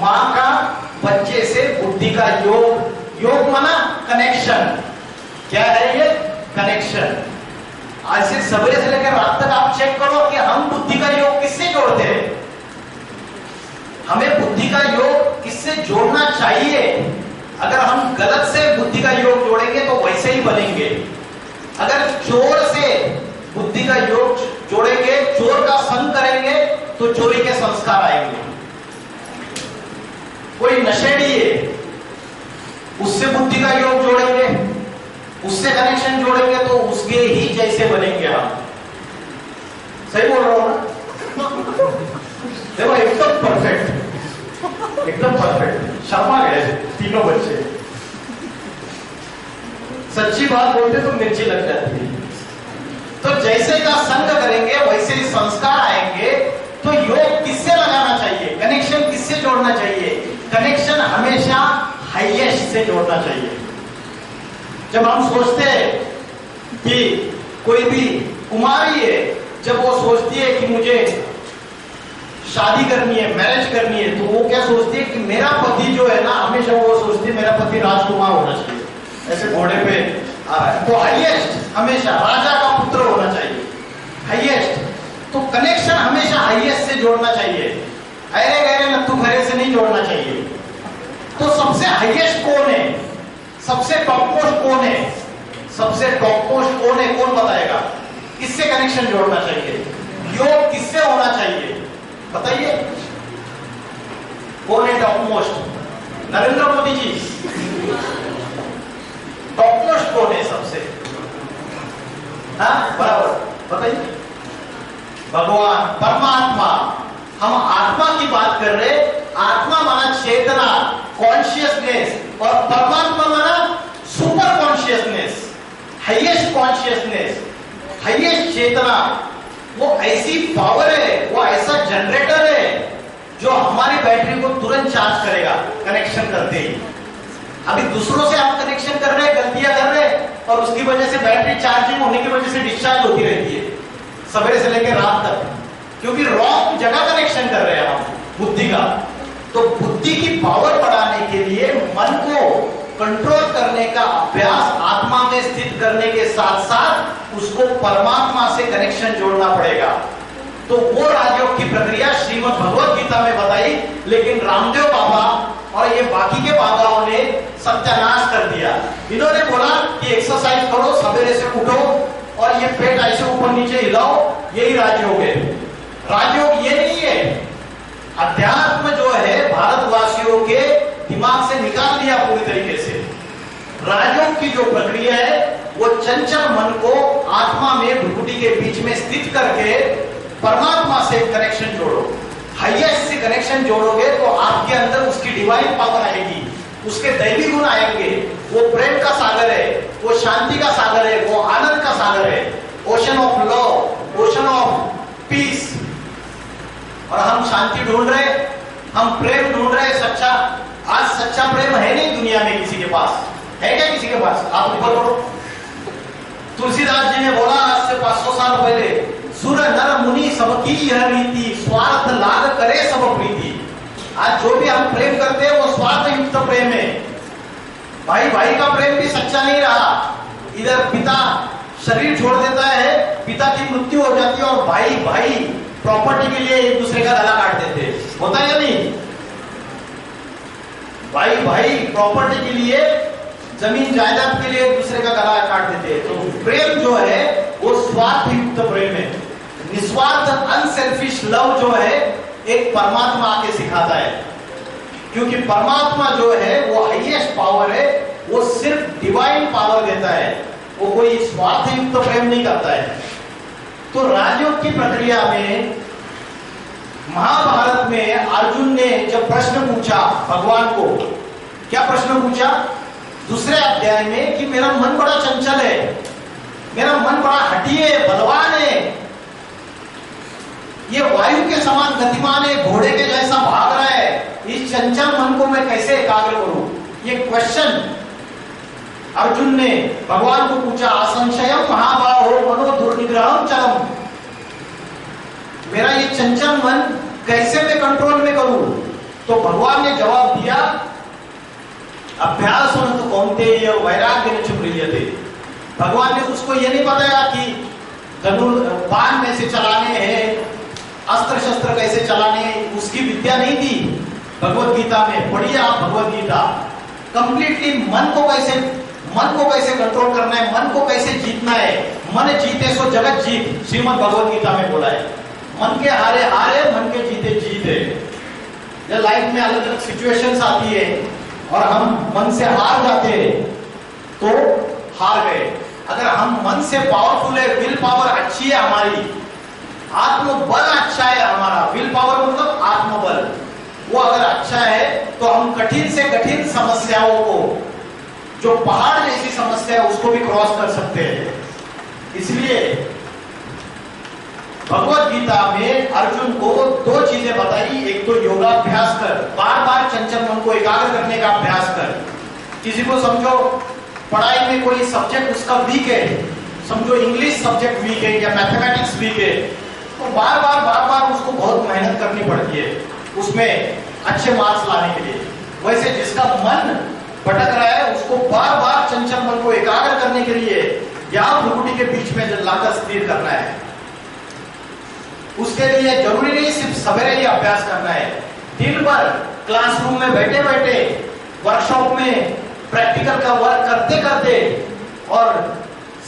माँ का बच्चे से बुद्धि का योग। योग माना कनेक्शन। क्या है ये? कनेक्शन। आज से सवेरे से लेकर रात तक आप चेक करो कि हम बुद्धि का योग किससे जोड़ते हैं। हमें बुद्धि का योग किससे जोड़ना चाहिए? अगर हम गलत से बुद्धि का योग जोड़ेंगे तो वैसे ही बनेंगे। अगर चोर से बुद्धि का योग जोड़ेंगे, चोर का संग करेंगे तो चोरी के संस्कार आएंगे। कोई नशेड़ी है, उससे बुद्धि का योग जोड़ेंगे, उससे कनेक्शन जोड़ेंगे तो उसके ही जैसे बनेंगे हम। सही बोल रहा हूं ना? देखो एकदम परफेक्ट, एकदम परफेक्ट। शर्मा गए तीनों बच्चे। सच्ची बात बोलते तो मिर्ची लग जाती है। तो जैसे का संग करेंगे वैसे ही संस्कार आएंगे। तो योग किससे लगाना चाहिए? कनेक्शन किससे जोड़ना चाहिए? कनेक्शन हमेशा हाईएस्ट से जोड़ना चाहिए। जब हम सोचते हैं कि कोई भी कुमारी है, जब वो सोचती है कि मुझे शादी करनी है, मैरिज करनी है, तो वो क्या सोचती है कि मेरा पति जो है ना, हमेशा वो सोचती है मेरा पति राजकुमार होना चाहिए, ऐसे घोड़े पे आ रहा है। तो हाईएस्ट हमेशा राजा का पुत्र होना चाहिए, हाईएस्ट। तो कनेक्शन हमेशा हाईएस्ट से जोड़ना चाहिए, अरे गहरे नत्थु खरे से नहीं जोड़ना चाहिए। तो सबसे हाईएस्ट कौन है? सबसे टॉप मोस्ट कौन है? सबसे टॉप मोस्ट कौन है? कौन बताएगा? किससे कनेक्शन जोड़ना चाहिए? योग किससे होना चाहिए? बताइए, कौन है top most? Narendra Modi ji. Top most कौन है सबसे? हाँ बराबर, बताइए। भगवान, परमात्मा। हम आत्मा की बात कर रहे। आत्मा माना चेतना, कॉन्शियसनेस, और परमात्मा माना super consciousness, highest consciousness, highest चेतना। वो ऐसी पावर है, वो ऐसा जनरेटर है जो हमारी बैटरी को तुरंत चार्ज करेगा कनेक्शन करते ही। अभी दूसरों से हम कनेक्शन कर रहे हैं, गलतियां कर रहे हैं, और उसकी वजह से बैटरी चार्जिंग होने की वजह से डिस्चार्ज होती रहती है सवेरे से लेकर रात तक, क्योंकि रॉन्ग जगह कनेक्शन कर रहे हैं हम बुद्धि का। तो बुद्धि की पावर बढ़ाने के लिए मन को कंट्रोल करने का अभ्यास आत्मा में स्थित करने के साथ साथ उसको परमात्मा से कनेक्शन जोड़ना पड़ेगा। तो वो राजयोग की प्रक्रिया श्रीमद् भगवत गीता में बताई, लेकिन रामदेव बाबा और ये बाकी के बाबाओं ने सत्यानाश कर दिया। इन्होंने बोला कि एक्सरसाइज करो, सवेरे से उठो और ये पेट ऐसे ऊपर नीचे हिलाओ, यही राजयोग है। राजयोग ये नहीं है। अध्यात्म जो है भारतवासियों के दिमाग से निकाल दिया पूरी तरीके से। राजयोग की जो प्रक्रिया है वो चंचल मन को आत्मा में भ्रुकुटी के बीच में स्थित करके परमात्मा से कनेक्शन जोड़ो। हाईएस्ट से कनेक्शन जोड़ोगे तो आपके अंदर उसकी डिवाइन पावर आएगी, उसके दैवी गुण आएंगे। वो प्रेम का सागर है, वो शांति का सागर है, वो आनंद का सागर है, ocean of love, ocean of peace. और हम शांति ढूंढ रहे, हम प्रेम ढूंढ रहे सच्चा। आज सच्चा प्रेम है नहीं दुनिया में किसी के पास, है क्या किसी के पास? आप ऊपर बोलो। तुलसीदास जी ने बोला आज से 500 साल पहले, सुर नर मुनि सबकी यह रीति, स्वार्थ लाग करे सब प्रीति। आज जो भी हम प्रेम करते हैं वो स्वार्थ युक्त प्रेम है। भाई भाई का प्रेम भी सच्चा नहीं रहा। इधर पिता शरीर छोड़ देता है, पिता की मृत्यु हो जाती है और भाई भाई प्रॉपर्टी के लिए एक दूसरे का गला काट देते हैं। होता है या नहीं? भाई भाई प्रॉपर्टी के लिए, जमीन जायदाद के लिए एक दूसरे का गला काट देते हैं। तो प्रेम जो है वो स्वार्थ युक्त प्रेम है। निस्वार्थ अनसेल्फिश लव जो है एक परमात्मा आके सिखाता है, क्योंकि परमात्मा जो है वो हाईएस्ट पावर है, वो सिर्फ डिवाइन पावर देता है, वो कोई स्वार्थ युक्त प्रेम नहीं करता है। तो राजयोग की प्रक्रिया में महाभारत में अर्जुन ने जब प्रश्न पूछा भगवान को, क्या प्रश्न पूछा दूसरे अध्याय में कि मेरा मन बड़ा चंचल है, मेरा मन बड़ा हठी है, बलवान है, ये वायु के समान गतिमान है, घोड़े के जैसा भाग रहा है, इस चंचल मन को मैं कैसे एकाग्र करूं? ये क्वेश्चन अर्जुन ने भगवान को पूछा। असंशयम महाबाहो मनो दुर्निग्रहम चलम, मेरा ये चंचल मन कैसे मैं कंट्रोल में करूं? तो भगवान ने जवाब दिया, अभ्यास तो कौन्तेय वैराग्य न प्रियते। भगवान ने उसको ये नहीं बताया कि बाण में से चलाने हैं, अस्त्र शस्त्र कैसे चलाने हैं, उसकी विद्या नहीं दी। भगवत गीता में पढ़िए आप भगवत गीता, कंप्लीटली मन को कैसे कंट्रोल करना है, मन को कैसे जीतना है। मन जीते सो जगत जीत, श्रीमद् भगवत गीता में बोला है। मन के हारे हारे, मन के जीते जीते। जब लाइफ में अलग अलग सिचुएशंस आती है और हम मन से हार जाते हैं तो हार गए। अगर हम मन से पावरफुल है, विल पावर अच्छी है हमारी, आत्मबल अच्छा है हमारा, विल पावर मतलब आत्मबल, वो अगर अच्छा है तो हम कठिन से कठिन समस्याओं को, जो पहाड़ जैसी समस्या है उसको भी क्रॉस कर सकते हैं। इसलिए भगवत गीता में अर्जुन को दो चीजें बताई। एक तो योगाभ्यास कर, बार बार चंचल मन को एकाग्र करने का अभ्यास कर। किसी को समझो पढ़ाई में कोई सब्जेक्ट उसका वीक है, समझो इंग्लिश सब्जेक्ट वीक है या मैथमेटिक्स वीक है, तो बार बार उसको बहुत मेहनत करनी पड़ती है उसमें अच्छे मार्क्स लाने के लिए। वैसे जिसका मन भटक रहा है उसको बार बार चंचल मन को एकाग्र करने के लिए ज्ञान भ्रुकुटी के बीच में लाकर स्थिर करना है। उसके लिए जरूरी नहीं सिर्फ सवेरे ही अभ्यास करना है, दिन भर क्लासरूम में बैठे बैठे, वर्कशॉप में प्रैक्टिकल का वर्क करते करते और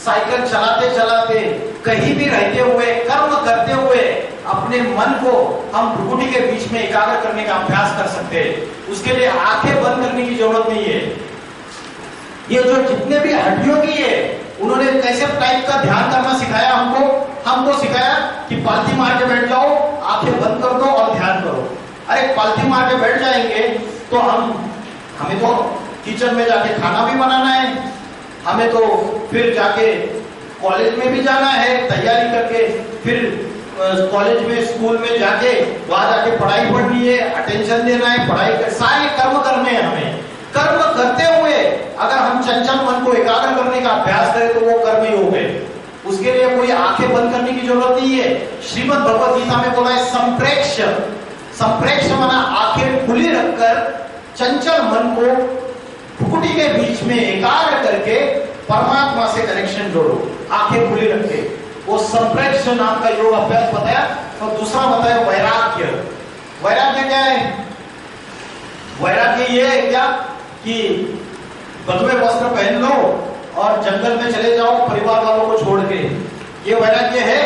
साइकिल चलाते चलाते, कहीं भी रहते हुए, कर्म करते हुए अपने मन को हम भ्रुकुटी के बीच में एकाग्र करने का अभ्यास कर सकते हैं। उसके लिए आंखें बंद करने की जरूरत नहीं है। ये जो जितने भी हड्डियों की है उन्होंने कैसे टाइप का ध्यान करना सिखाया हमको सिखाया कि पालथी मार के बैठ जाओ, आंखें बंद कर दो और ध्यान करो। अरे पालथी मार के बैठ जाएंगे तो हमें तो किचन में जाके खाना भी बनाना है, हमें तो फिर जाके कॉलेज में भी जाना है तैयारी करके, फिर कॉलेज में स्कूल में जाके वहां जाके पढ़ाई पढ़नी है, अटेंशन देना है, पढ़ाई कर, सारे कर्म करने हैं हमें। कर्म करते हुए अगर हम चंचल मन को एकाग्र करने का अभ्यास करें तो वो कर्म योग है। उसके लिए कोई आंखें बंद करने की जरूरत नहीं है। श्रीमद् भगवद गीता में बोला है संप्रेक्ष। संप्रेक्ष माना आंखें खुली रखकर चंचल मन को भुकुटी के बीच में एकाग्र करके परमात्मा से कनेक्शन जोड़ो, आंखें खुली रखे। वो संप्रेक्ष नाम का योग अभ्यास बताया। और दूसरा बताया वैराग्य। वैराग्य क्या है? वैराग्य ये है क्या कि बदले वस्त्र पहन लो और जंगल में चले जाओ परिवार वालों को छोड़ के, ये वैराग्य है?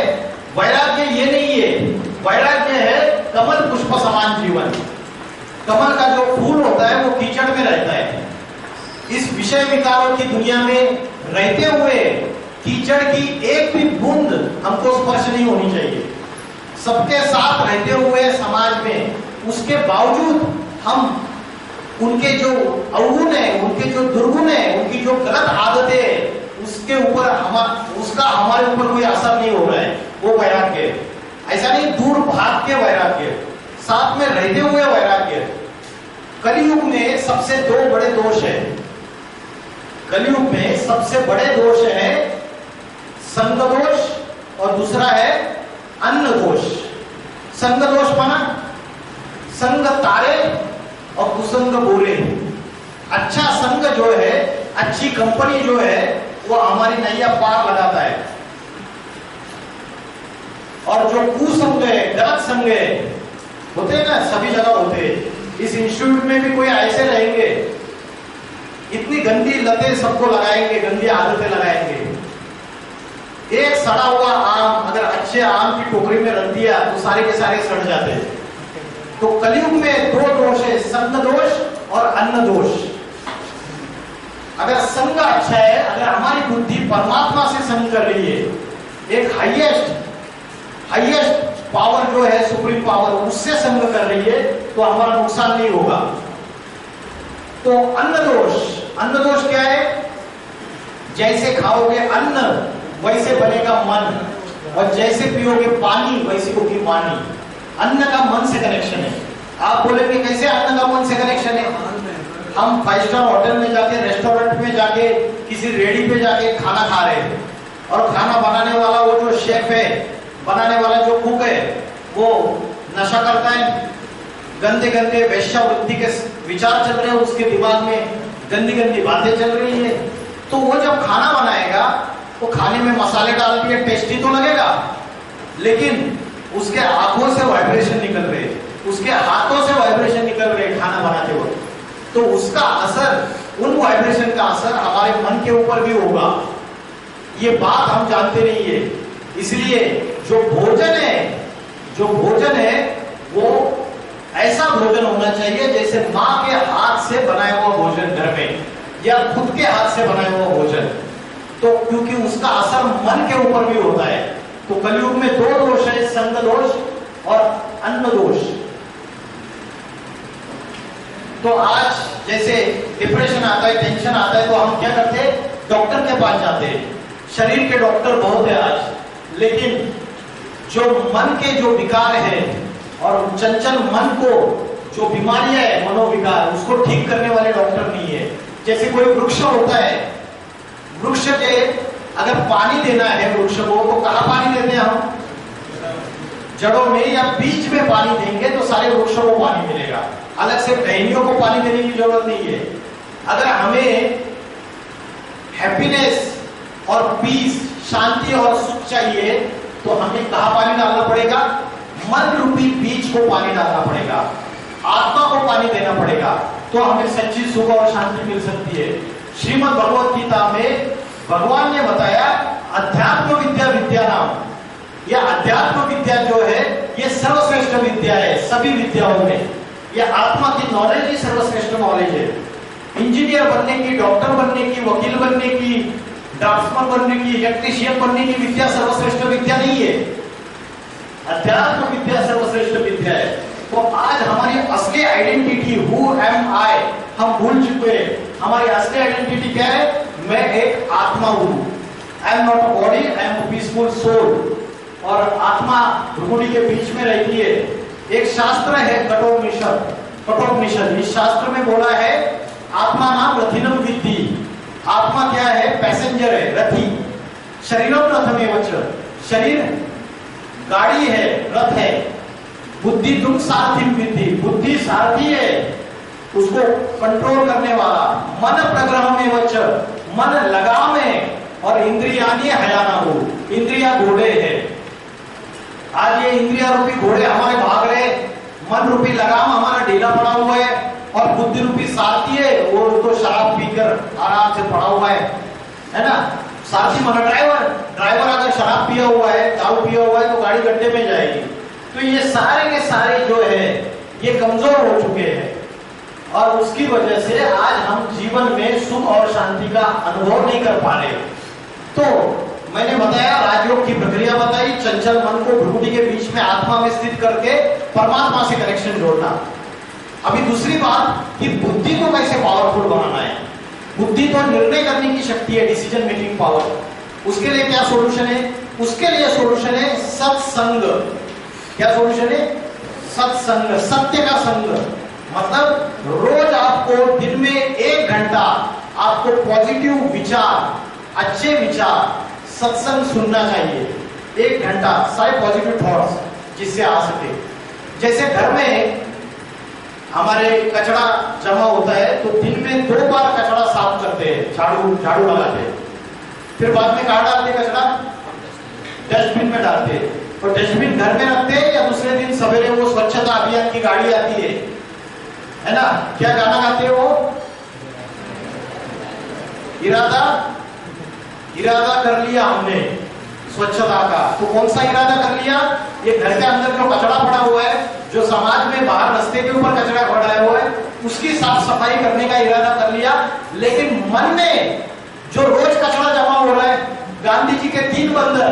वैराग्य ये नहीं है। वैराग्य है कमल पुष्प समान जीवन। कमल का जो फूल होता है वो कीचड़ में रहता है। इस विषय विकारों की दुनिया में रहते हुए कीचड़ की एक भी बूंद हमको स्पर्श नहीं होनी चाहिए। सबके साथ रहते हुए समाज में, उसके बावजूद हम उनके जो अवगुण है, उनके जो दुर्गुण है, उनकी जो गलत आदतें है, उसके ऊपर उसका हमारे ऊपर कोई असर नहीं हो रहा है, वो वैराग्य है। ऐसा नहीं दूर भाग के वैराग्य, साथ में रहते हुए वैराग्य। कलियुग में सबसे दो बड़े दोष है। कलियुग में सबसे बड़े दोष है संग दोष और दूसरा है अन्न दोष। संग दोष माना संग तारे और कुसंग बोरे। अच्छा संग जो है, अच्छी कंपनी जो है, वो हमारी नैया पार लगाता है। और जो कुसंग है, गलत संग है, होते हैं ना, सभी जगह होते हैं। इस इंस्टीट्यूट में भी कोई ऐसे रहेंगे, इतनी गंदी लतें सबको लगाएंगे, गंदी आदतें लगाएंगे। एक सड़ा हुआ आम अगर अच्छे आम की टोकरी में रख दिया तो सारे के सारे सड़ जाते हैं। तो कलयुग में दो दोष है, संग दोष और अन्न दोष। अगर संग अच्छा है, अगर हमारी बुद्धि परमात्मा से संग कर रही है, एक हाईएस्ट पावर जो है, सुप्रीम पावर, उससे संग कर रही है, तो हमारा नुकसान नहीं होगा। तो अन्न दोष क्या है? जैसे खाओगे अन्न वैसे बनेगा मन, और जैसे पियोगे पानी वैसे होगी वाणी। अन्न का मन से कनेक्शन है। आप बोलेंगे कैसे अन्न का मन से कनेक्शन है? हम 5 स्टार होटल में जाके, रेस्टोरेंट में जाके, किसी रेडी पे जाके खाना खा रहे हैं, और खाना बनाने वाला वो जो शेफ है, बनाने वाला जो कुक है, वो नशा करता है, गंदे गंदे वेश्यावृत्ति के विचार चल रहे हैं, उसके दिमाग में गंदी गंदी बातें चल रही है। तो वो जब खाना बनाएगा तो खाने में मसाले डाल दिए, टेस्टी तो लगेगा, लेकिन उसके आंखों से वाइब्रेशन निकल रहे, उसके हाथों से वाइब्रेशन निकल रहे खाना बनाते वक्त, तो उसका असर, उन वाइब्रेशन का असर हमारे मन के ऊपर भी होगा। ये बात हम जानते नहीं है। इसलिए जो भोजन है वो ऐसा भोजन होना चाहिए जैसे माँ के हाथ से बनाया हुआ भोजन घर में, या खुद के हाथ से बनाया हुआ भोजन। तो क्योंकि उसका असर मन के ऊपर भी होता है। तो कलयुग में दो दोष है, संग दोष और अन्न दोष। तो आज जैसे डिप्रेशन आता है, टेंशन आता है, तो हम क्या करते हैं? डॉक्टर के पास जाते हैं। शरीर के डॉक्टर बहुत है आज, लेकिन जो मन के जो विकार है और चंचल मन को जो बीमारियां है, मनोविकार, उसको ठीक करने वाले डॉक्टर नहीं है। जैसे कोई वृक्ष होता है, वृक्ष के अगर पानी देना है वृक्ष को, तो कहाँ पानी देते हैं हम? जड़ों में या बीज में पानी देंगे तो सारे वृक्षों को पानी मिलेगा। अलग से टहनियों को पानी देने की जरूरत नहीं है। अगर हमें हैप्पीनेस और पीस, शांति और सुख चाहिए, तो हमें कहाँ पानी डालना पड़ेगा? मन रूपी बीज को पानी डालना पड़ेगा, आत्मा को पानी देना पड़ेगा, तो हमें सच्ची सुख और शांति मिल सकती है। श्रीमद् भगवद गीता में भगवान ने बताया अध्यात्म विद्या विद्या नाम। यह अध्यात्म विद्या जो है, ये सर्वश्रेष्ठ विद्या है सभी विद्याओं में। यह आत्मा की नॉलेज ही सर्वश्रेष्ठ नॉलेज है। इंजीनियर बनने की, डॉक्टर बनने की, वकील बनने की, ड्राफ्ट्समैन बनने की, इलेक्ट्रीशियन बनने की विद्या सर्वश्रेष्ठ विद्या नहीं है। अध्यात्म विद्या सर्वश्रेष्ठ विद्या है। तो आज हमारी असली आइडेंटिटी, हु एम आई, हम भूल चुके हैं। हमारी असली आइडेंटिटी क्या है? मैं एक आत्मा हूं। I am not a body, I am a peaceful soul. और आत्मा भ्रुकुटी के बीच में रहती है। एक शास्त्र है कठोपनिषद। इस शास्त्र में बोला है आत्मा नाम रथिनम विद्धि। आत्मा क्या है? पैसेंजर है, रथी। शरीरम रथमेव च, शरीर गाड़ी है, रथ है। बुद्धि तुम सारथी विद्धि, बुद्धि सारथी है, उसको कंट्रोल करने वाला। मन प्रग्रह में वच, मन लगाम है, और इंद्रियानी हयाना हो, इंद्रिया घोड़े है। आज ये इंद्रिया रूपी घोड़े हमारे भाग रहे, मन रूपी लगाम हमारा ढीला पड़ा हुआ है, और बुद्धि रूपी सारथी है, वो तो शराब पीकर आराम से पड़ा हुआ है ना। सारथी माना ड्राइवर, ड्राइवर अगर शराब पिया हुआ है, दारू पिया हुआ है, तो गाड़ी गड्ढे में जाएगी। तो ये सारे के सारे जो है ये कमजोर हो चुके हैं, और उसकी वजह से आज हम जीवन में सुख और शांति का अनुभव नहीं कर पा रहे। तो मैंने बताया, राजयोग की प्रक्रिया बताई, चंचल मन को भ्रुकुटी के बीच में आत्मा में स्थित करके परमात्मा से कनेक्शन जोड़ना। अभी दूसरी बात कि बुद्धि को कैसे पावरफुल बनाना है। बुद्धि तो निर्णय करने की शक्ति है, डिसीजन मेकिंग पावर। उसके लिए क्या सॉल्यूशन है? उसके लिए सॉल्यूशन है सत्संग। क्या सॉल्यूशन है? सत्संग, सत्य का संग। मतलब रोज आपको दिन में 1 घंटा आपको पॉजिटिव विचार, अच्छे विचार, सत्संग सुनना चाहिए। 1 घंटा सारे पॉजिटिव थॉट्स जिससे आ सके। जैसे घर में हमारे कचरा जमा होता है, तो दिन में 2 बार कचरा साफ करते हैं, झाड़ू लगाते हैं, फिर बाद में कहाँ डालते हैं कचरा? डस्टबिन में डालते हैं। और डस्टबिन घर में रखते हैं या दूसरे दिन सवेरे वो स्वच्छता अभियान की गाड़ी आती है ना, क्या गाना गाते हैं वो? इरादा कर लिया हमने स्वच्छता का। तो कौन सा इरादा कर लिया? ये घर के अंदर जो कचरा पड़ा हुआ है, जो समाज में बाहर रास्ते के ऊपर कचरा पड़ा हुआ है, उसकी साफ सफाई करने का इरादा कर लिया। लेकिन मन में जो रोज कचरा जमा हो रहा है, गांधी जी के 3 बंदर,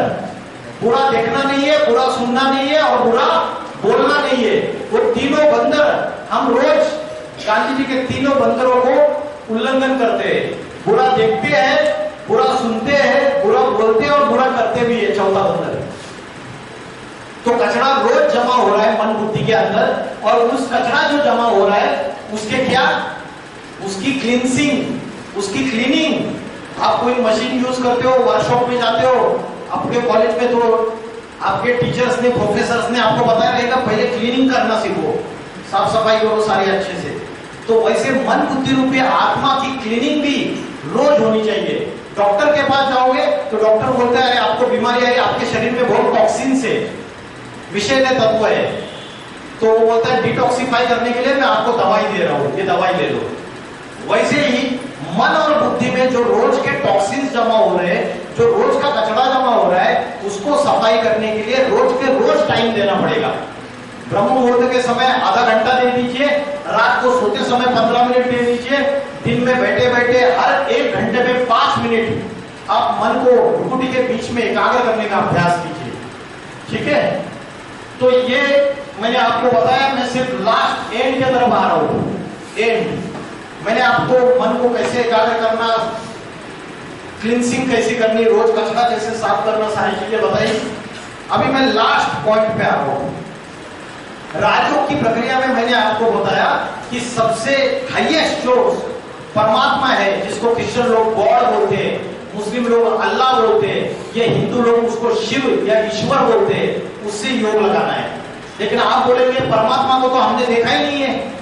बुरा देखना नहीं है, बुरा सुनना नहीं है, और बुरा बोलना नहीं है, वो तीनों बंदर हम रोज गांधी जी के तीनों बंदरों को उल्लंघन करते हैं। बुरा देखते हैं, बुरा सुनते हैं, बुरा बोलते हैं, और बुरा करते भी है, चौथा बंदर। तो कचरा रोज जमा हो रहा है मन बुद्धि के अंदर, और उस कचरा जो जमा हो रहा है उसके क्या? उसकी क्लींसिंग, उसकी क्लीनिंग। आप कोई मशीन यूज करते हो, वर्कशॉप में जाते हो, आपके कॉलेज में तो आपके टीचर्स ने, प्रोफेसर्स ने आपको बताया रहेगा पहले क्लीनिंग करना सीखो, साफ सफाई करो सारी अच्छे से। तो वैसे मन बुद्धि रूपी आत्मा की क्लीनिंग भी रोज होनी चाहिए। डॉक्टर के पास जाओगे तो डॉक्टर बोलता है, अरे आपको बीमारी आई, आपके शरीर में बहुत टॉक्सिन है, विषैले तत्व है, तो वो बोलता है डिटॉक्सिफाई करने के लिए मैं आपको दवाई दे रहा हूं, ये दवाई ले लो। वैसे ही मन और बुद्धि में जो रोज के टॉक्सिन्स जमा हो रहे हैं, जो रोज का कचरा जमा हो रहा है, उसको सफाई करने के लिए रोज के रोज टाइम देना पड़ेगा। ब्रह्म मुहूर्त के समय आधा घंटा दे दीजिए, रात को सोते समय 15 मिनट दे दीजिए, दिन में बैठे बैठे हर 1 घंटे में 5 मिनट आप मन को भ्रुकुटी के बीच में एकाग्र करने का अभ्यास कीजिए। ठीक है, तो ये मैंने आपको बताया। मैं सिर्फ लास्ट एंड के तरफ आ रहा हूं। एंड मैंने आपको मन को कैसे एकाग्र करना, क्लींसिंग कैसे करनी, रोज कचरा कैसे साफ करना, सारी चीजें बताई। अभी मैं लास्ट पॉइंट पे आ रहा हूं। राजयोग की प्रक्रिया में मैंने आपको बताया कि सबसे हाईएस्ट जो परमात्मा है, जिसको क्रिश्चियन लोग गॉड बोलते हैं, मुस्लिम लोग अल्लाह बोलते हैं, ये हिंदू लोग उसको शिव या ईश्वर बोलते हैं, उससे योग लगाना है। लेकिन आप बोलेंगे परमात्मा को तो हमने देखा ही नहीं है,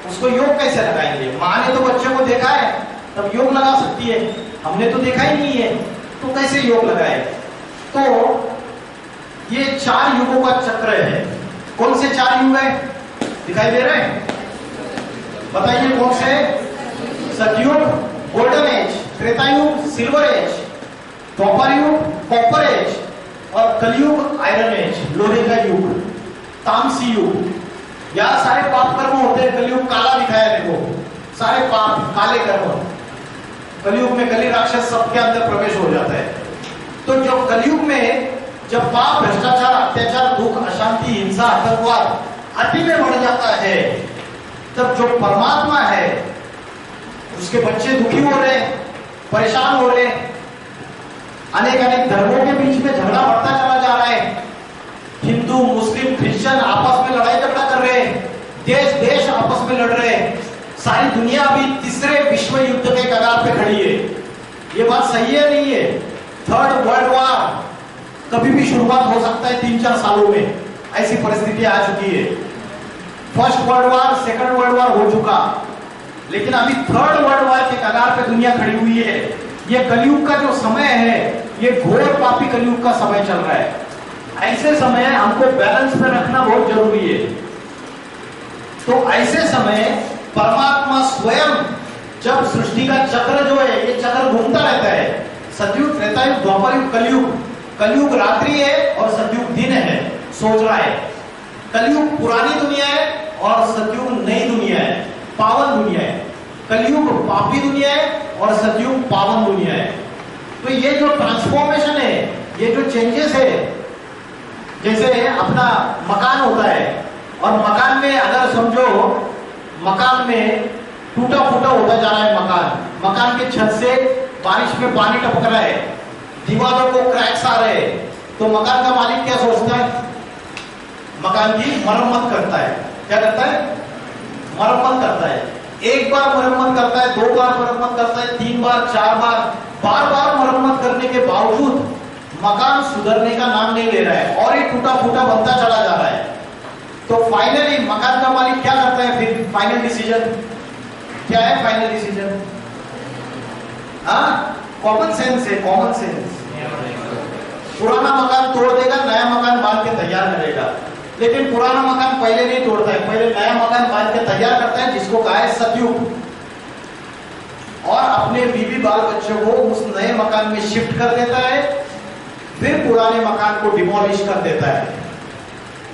उसको योग कैसे लगाएंगे? माँ ने तो बच्चे को देखा है तब योग लगा सकती है, हमने तो देखा ही नहीं है, तो कैसे योग लगाए? तो ये 4 युगों का चक्र है। कौन से 4 युग है? दिखाई दे रहे हैं? बताइए कौन से? सतयुग गोल्डन एज, त्रेता युग सिल्वर एज, द्वापर युग कॉपर एज, और कलयुग आयरन एज, लोहे का युग, तामसी युग। यार सारे पाप कर्म होते हैं। कलयुग काला दिखाया देखो, सारे पाप काले कर्म। कलयुग में कली राक्षस सबके अंदर प्रवेश हो जाता है। तो जो कलयुग में जब पाप, भ्रष्टाचार, अत्याचार, दुख, अशांति, हिंसा, आतंकवाद अति में बढ़ जाता है, तब जो परमात्मा है उसके बच्चे दुखी हो रहे, परेशान हो रहे, अनेक अनेक धर्मों के बीच में झगड़ा बढ़ता चला जा रहा है। हिंदू, मुस्लिम, क्रिश्चियन आपस में लड़ाई झगड़ा कर रहे हैं, देश देश आपस में लड़ रहे हैं, सारी दुनिया अभी तीसरे विश्व युद्ध के कगार पे खड़ी है। ये बात सही है नहीं है? थर्ड वर्ल्ड वॉर कभी भी शुरुआत हो सकता है 3-4 सालों में, ऐसी परिस्थिति आ चुकी है। First world war, second world war हो चुका, लेकिन अभी थर्ड वर्ल्ड वॉर के कगार पे दुनिया खड़ी हुई है। ये कलयुग का जो समय है, ये घोर पापी कलयुग का समय चल रहा है। ऐसे समय हमको बैलेंस में रखना बहुत जरूरी है। तो ऐसे समय परमात्मा स्वयं, जब सृष्टि का चक्र जो है, ये चक्र घूमता रहता है, सतयुग, त्रेतायुग, द्वापरयुग, कलयुग। कलयुग रात्रि है और सतयुग दिन है, सोच रहा है। कलयुग पुरानी दुनिया है और सतयुग नई दुनिया है, पावन दुनिया है। कलयुग पापी दुनिया है और सतयुग पावन दुनिया है। तो ये जो ट्रांसफॉर्मेशन है, ये जो चेंजेस है, जैसे अपना मकान होता है और मकान में अगर समझो मकान में टूटा फूटा होता जा रहा है मकान के छत से बारिश में पानी टपक रहा है, दीवारों को क्रैक्स आ रहे हैं, तो मकान का मालिक क्या सोचता है? मकान की मरम्मत करता है। क्या करता है? मरम्मत करता है। एक बार मरम्मत करता है, 2 बार मरम्मत करता है, 3 बार, 4 बार, बार मरम्मत करने के बावजूद मकान सुधरने का नाम नहीं ले रहा है और ये टूटा फूटा बनता चला जा रहा है। तो फाइनली मकान का मालिक क्या करता है? फिर फाइनल डिसीजन क्या है? फाइनल डिसीजन कॉमन सेंस है, कॉमन सेंस। पुराना मकान तोड़ देगा, नया मकान बांध के तैयार करेगा। लेकिन पुराना मकान पहले नहीं तोड़ता है, पहले नया मकान बांध के तैयार करता है, जिसको कहा है सतयुग। और अपने बीवी बाल बच्चों को उस नए मकान में शिफ्ट कर देता है, फिर पुराने मकान को डिमोलिश कर देता है।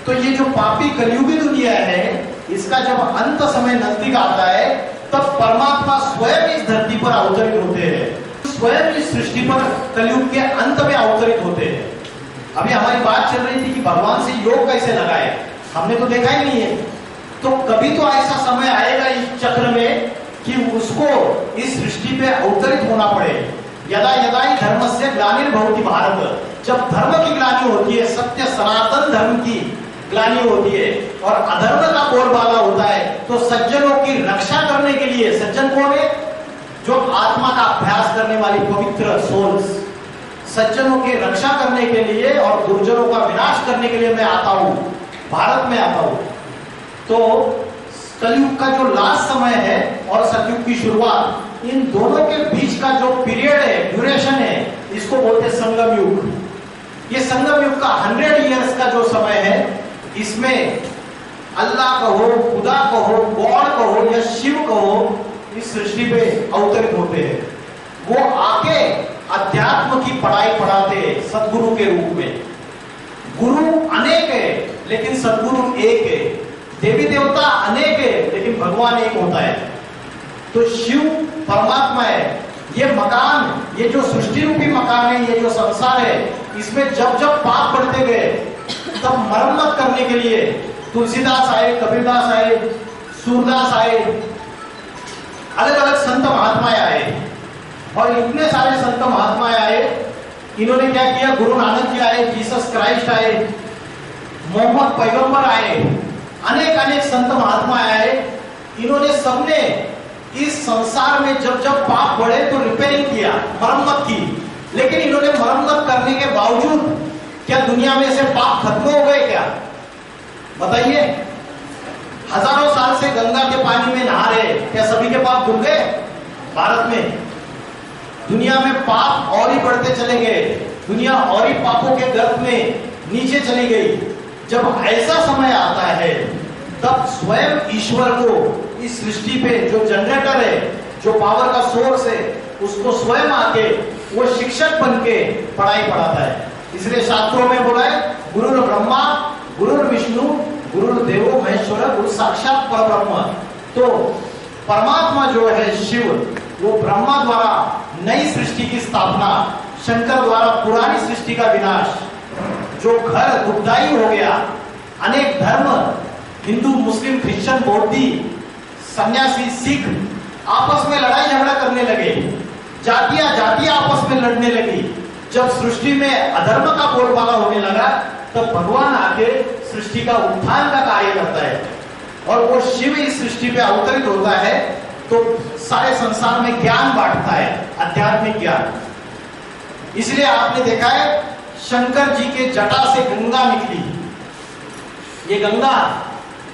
तो ये जो पापी कलयुगी दुनिया है, इसका जब अंत समय नजदीक आता है, तब परमात्मा स्वयं इस धरती पर अवतरित होते हैं, स्वयं इस सृष्टि पर कलयुग के अंत में अवतरित होते हैं। अभी हमारी बात चल रही थी कि भगवान से योग कैसे लगाए, हमने तो देखा ही नहीं है। तो कभी तो ऐसा समय आएगा इस चक्र में कि उसको इस सृष्टि पे अवतरित होना पड़े। यदा यदा ही धर्मस्य ग्लानिर्भवति भारत, जब धर्म की ग्लानि होती है, सत्य सनातन धर्म की ग्लानि होती है और अधर्म का बोलबाला होता है, तो सज्जनों की रक्षा करने के लिए, सज्जन कौन है? जो आत्मा का अभ्यास करने वाली पवित्र सोल्स, सज्जनों की रक्षा करने के लिए और दुर्जनों का विनाश करने के लिए मैं आता हूं, भारत में आता हूं। तो कलयुग का जो लास्ट समय है और सतयुग की शुरुआत, इन दोनों के बीच का जो पीरियड है, ड्यूरेशन है, इसको बोलते हैं संगम युग। ये संगम युग का 100 इयर्स का जो समय है, इसमें अल्लाह कहो, खुदा कहो, गॉड कहो या शिव कहो, इस सृष्टि पे अवतरित होते हैं। वो आके अध्यात्म की पढ़ाई पढ़ाते हैं सदगुरु के रूप में। गुरु अनेक है लेकिन सदगुरु एक है, देवी देवता अनेक है लेकिन भगवान एक होता है। तो शिव परमात्मा है। ये मकान, ये जो सृष्टि रूपी मकान है, ये जो संसार है, इसमें जब जब पाप बढ़ते गए, तब मरम्मत करने के लिए तुलसीदास आए, कबीरदास आए, सूरदास आए, अलग अलग संत महात्माएं आए। और इतने सारे संत महात्माएं आए, इन्होंने क्या किया? गुरु नानक जी आए, जीसस क्राइस्ट आए, मोहम्मद पैगंबर आए, अनेक अनेक संत महात्मा आए। इन्होंने सबने इस संसार में जब जब पाप बढ़े तो रिपेयरिंग किया, मरम्मत की। लेकिन इन्होंने मरम्मत करने के बावजूद क्या दुनिया में से पाप खत्म हो गए क्या? बताइए। हजारों साल से गंगा के पानी में नहा रहे, क्या सभी के पाप धुल गए? भारत में, दुनिया में पाप और ही बढ़ते चले गए, दुनिया और ही पापों के गर्त में नीचे चली गई। जब ऐसा समय आता है, तब स्वयं ईश्वर को इस सृष्टि पे जो जनरेटर है, जो पावर का सोर्स है, उसको स्वयं आके वो शिक्षक बन के पढ़ाई पढ़ाता है। इसलिए शास्त्रों में बोला है, गुरु ब्रह्मा, गुरु विष्णु, गुरु देवो महेश्वर, गुरु साक्षात परब्रह्म। तो परमात्मा जो है शिव, वो ब्रह्मा द्वारा नई सृष्टि की स्थापना, शंकर द्वारा पुरानी सृष्टि का विनाश, जो घर दुखदायी हो गया, अनेक धर्म, हिंदू, मुस्लिम, क्रिश्चियन, बौद्धी, सन्यासी, सिख आपस में लड़ाई झगड़ा करने लगे, जातियां आपस में लड़ने लगी। जब सृष्टि में अधर्म का बोलबाला होने लगा, तब भगवान आके सृष्टि का उत्थान का कार्य करता है और वो शिव इस सृष्टि पे अवतरित होता है तो सारे संसार में ज्ञान बांटता है, आध्यात्मिक ज्ञान। इसलिए आपने देखा है शंकर जी के जटा से गंगा निकली। ये गंगा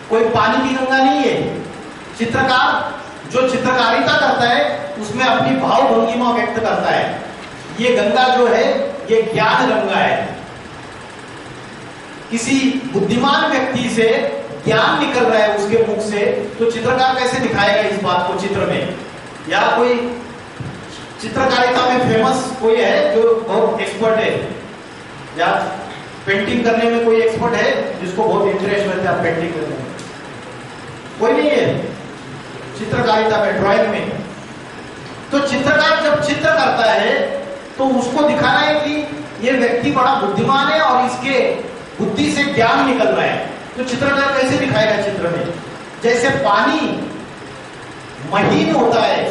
कोई पानी की गंगा नहीं है। चित्रकार जो चित्रकारिता करता है उसमें अपनी भाव भंगिमा व्यक्त करता है। ये गंगा जो है ये ज्ञान गंगा है। किसी बुद्धिमान व्यक्ति से ज्ञान निकल रहा है उसके मुख से, तो चित्रकार कैसे दिखाएगा इस बात को चित्र में? या कोई चित्रकारिता में फेमस कोई है जो बहुत एक्सपर्ट है, या पेंटिंग करने में कोई एक्सपर्ट है जिसको बहुत इंटरेस्ट रहता है पेंटिंग करने में? कोई नहीं है चित्रकारिता में, ड्राइंग में। तो चित्रकार जब चित्र करता है तो उसको दिखाना है कि ये व्यक्ति बड़ा बुद्धिमान है और इसके बुद्धि से ज्ञान निकल रहा है। तो चित्रकार कैसे दिखाएगा चित्र में? जैसे पानी महीन होता है,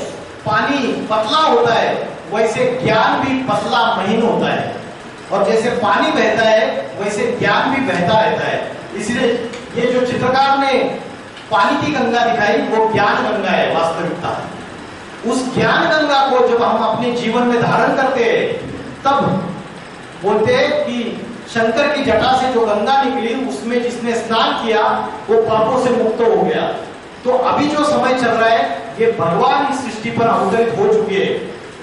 पानी पतला होता है, वैसे ज्ञान भी पतला महीन होता है। और जैसे पानी बहता है वैसे ज्ञान भी बहता रहता है। इसलिए ये जो चित्रकार ने पानी की गंगा दिखाई वो ज्ञान गंगा है वास्तविकता। उस ज्ञान गंगा को जब हम अपने जीवन में धारण करते हैं तब बोलते हैं कि शंकर की जटा से जो गंगा निकली उसमें जिसने स्नान किया वो पापों से मुक्त हो गया। तो अभी जो समय चल रहा है ये भगवान इस सृष्टि पर अवतरित हो चुके हैं।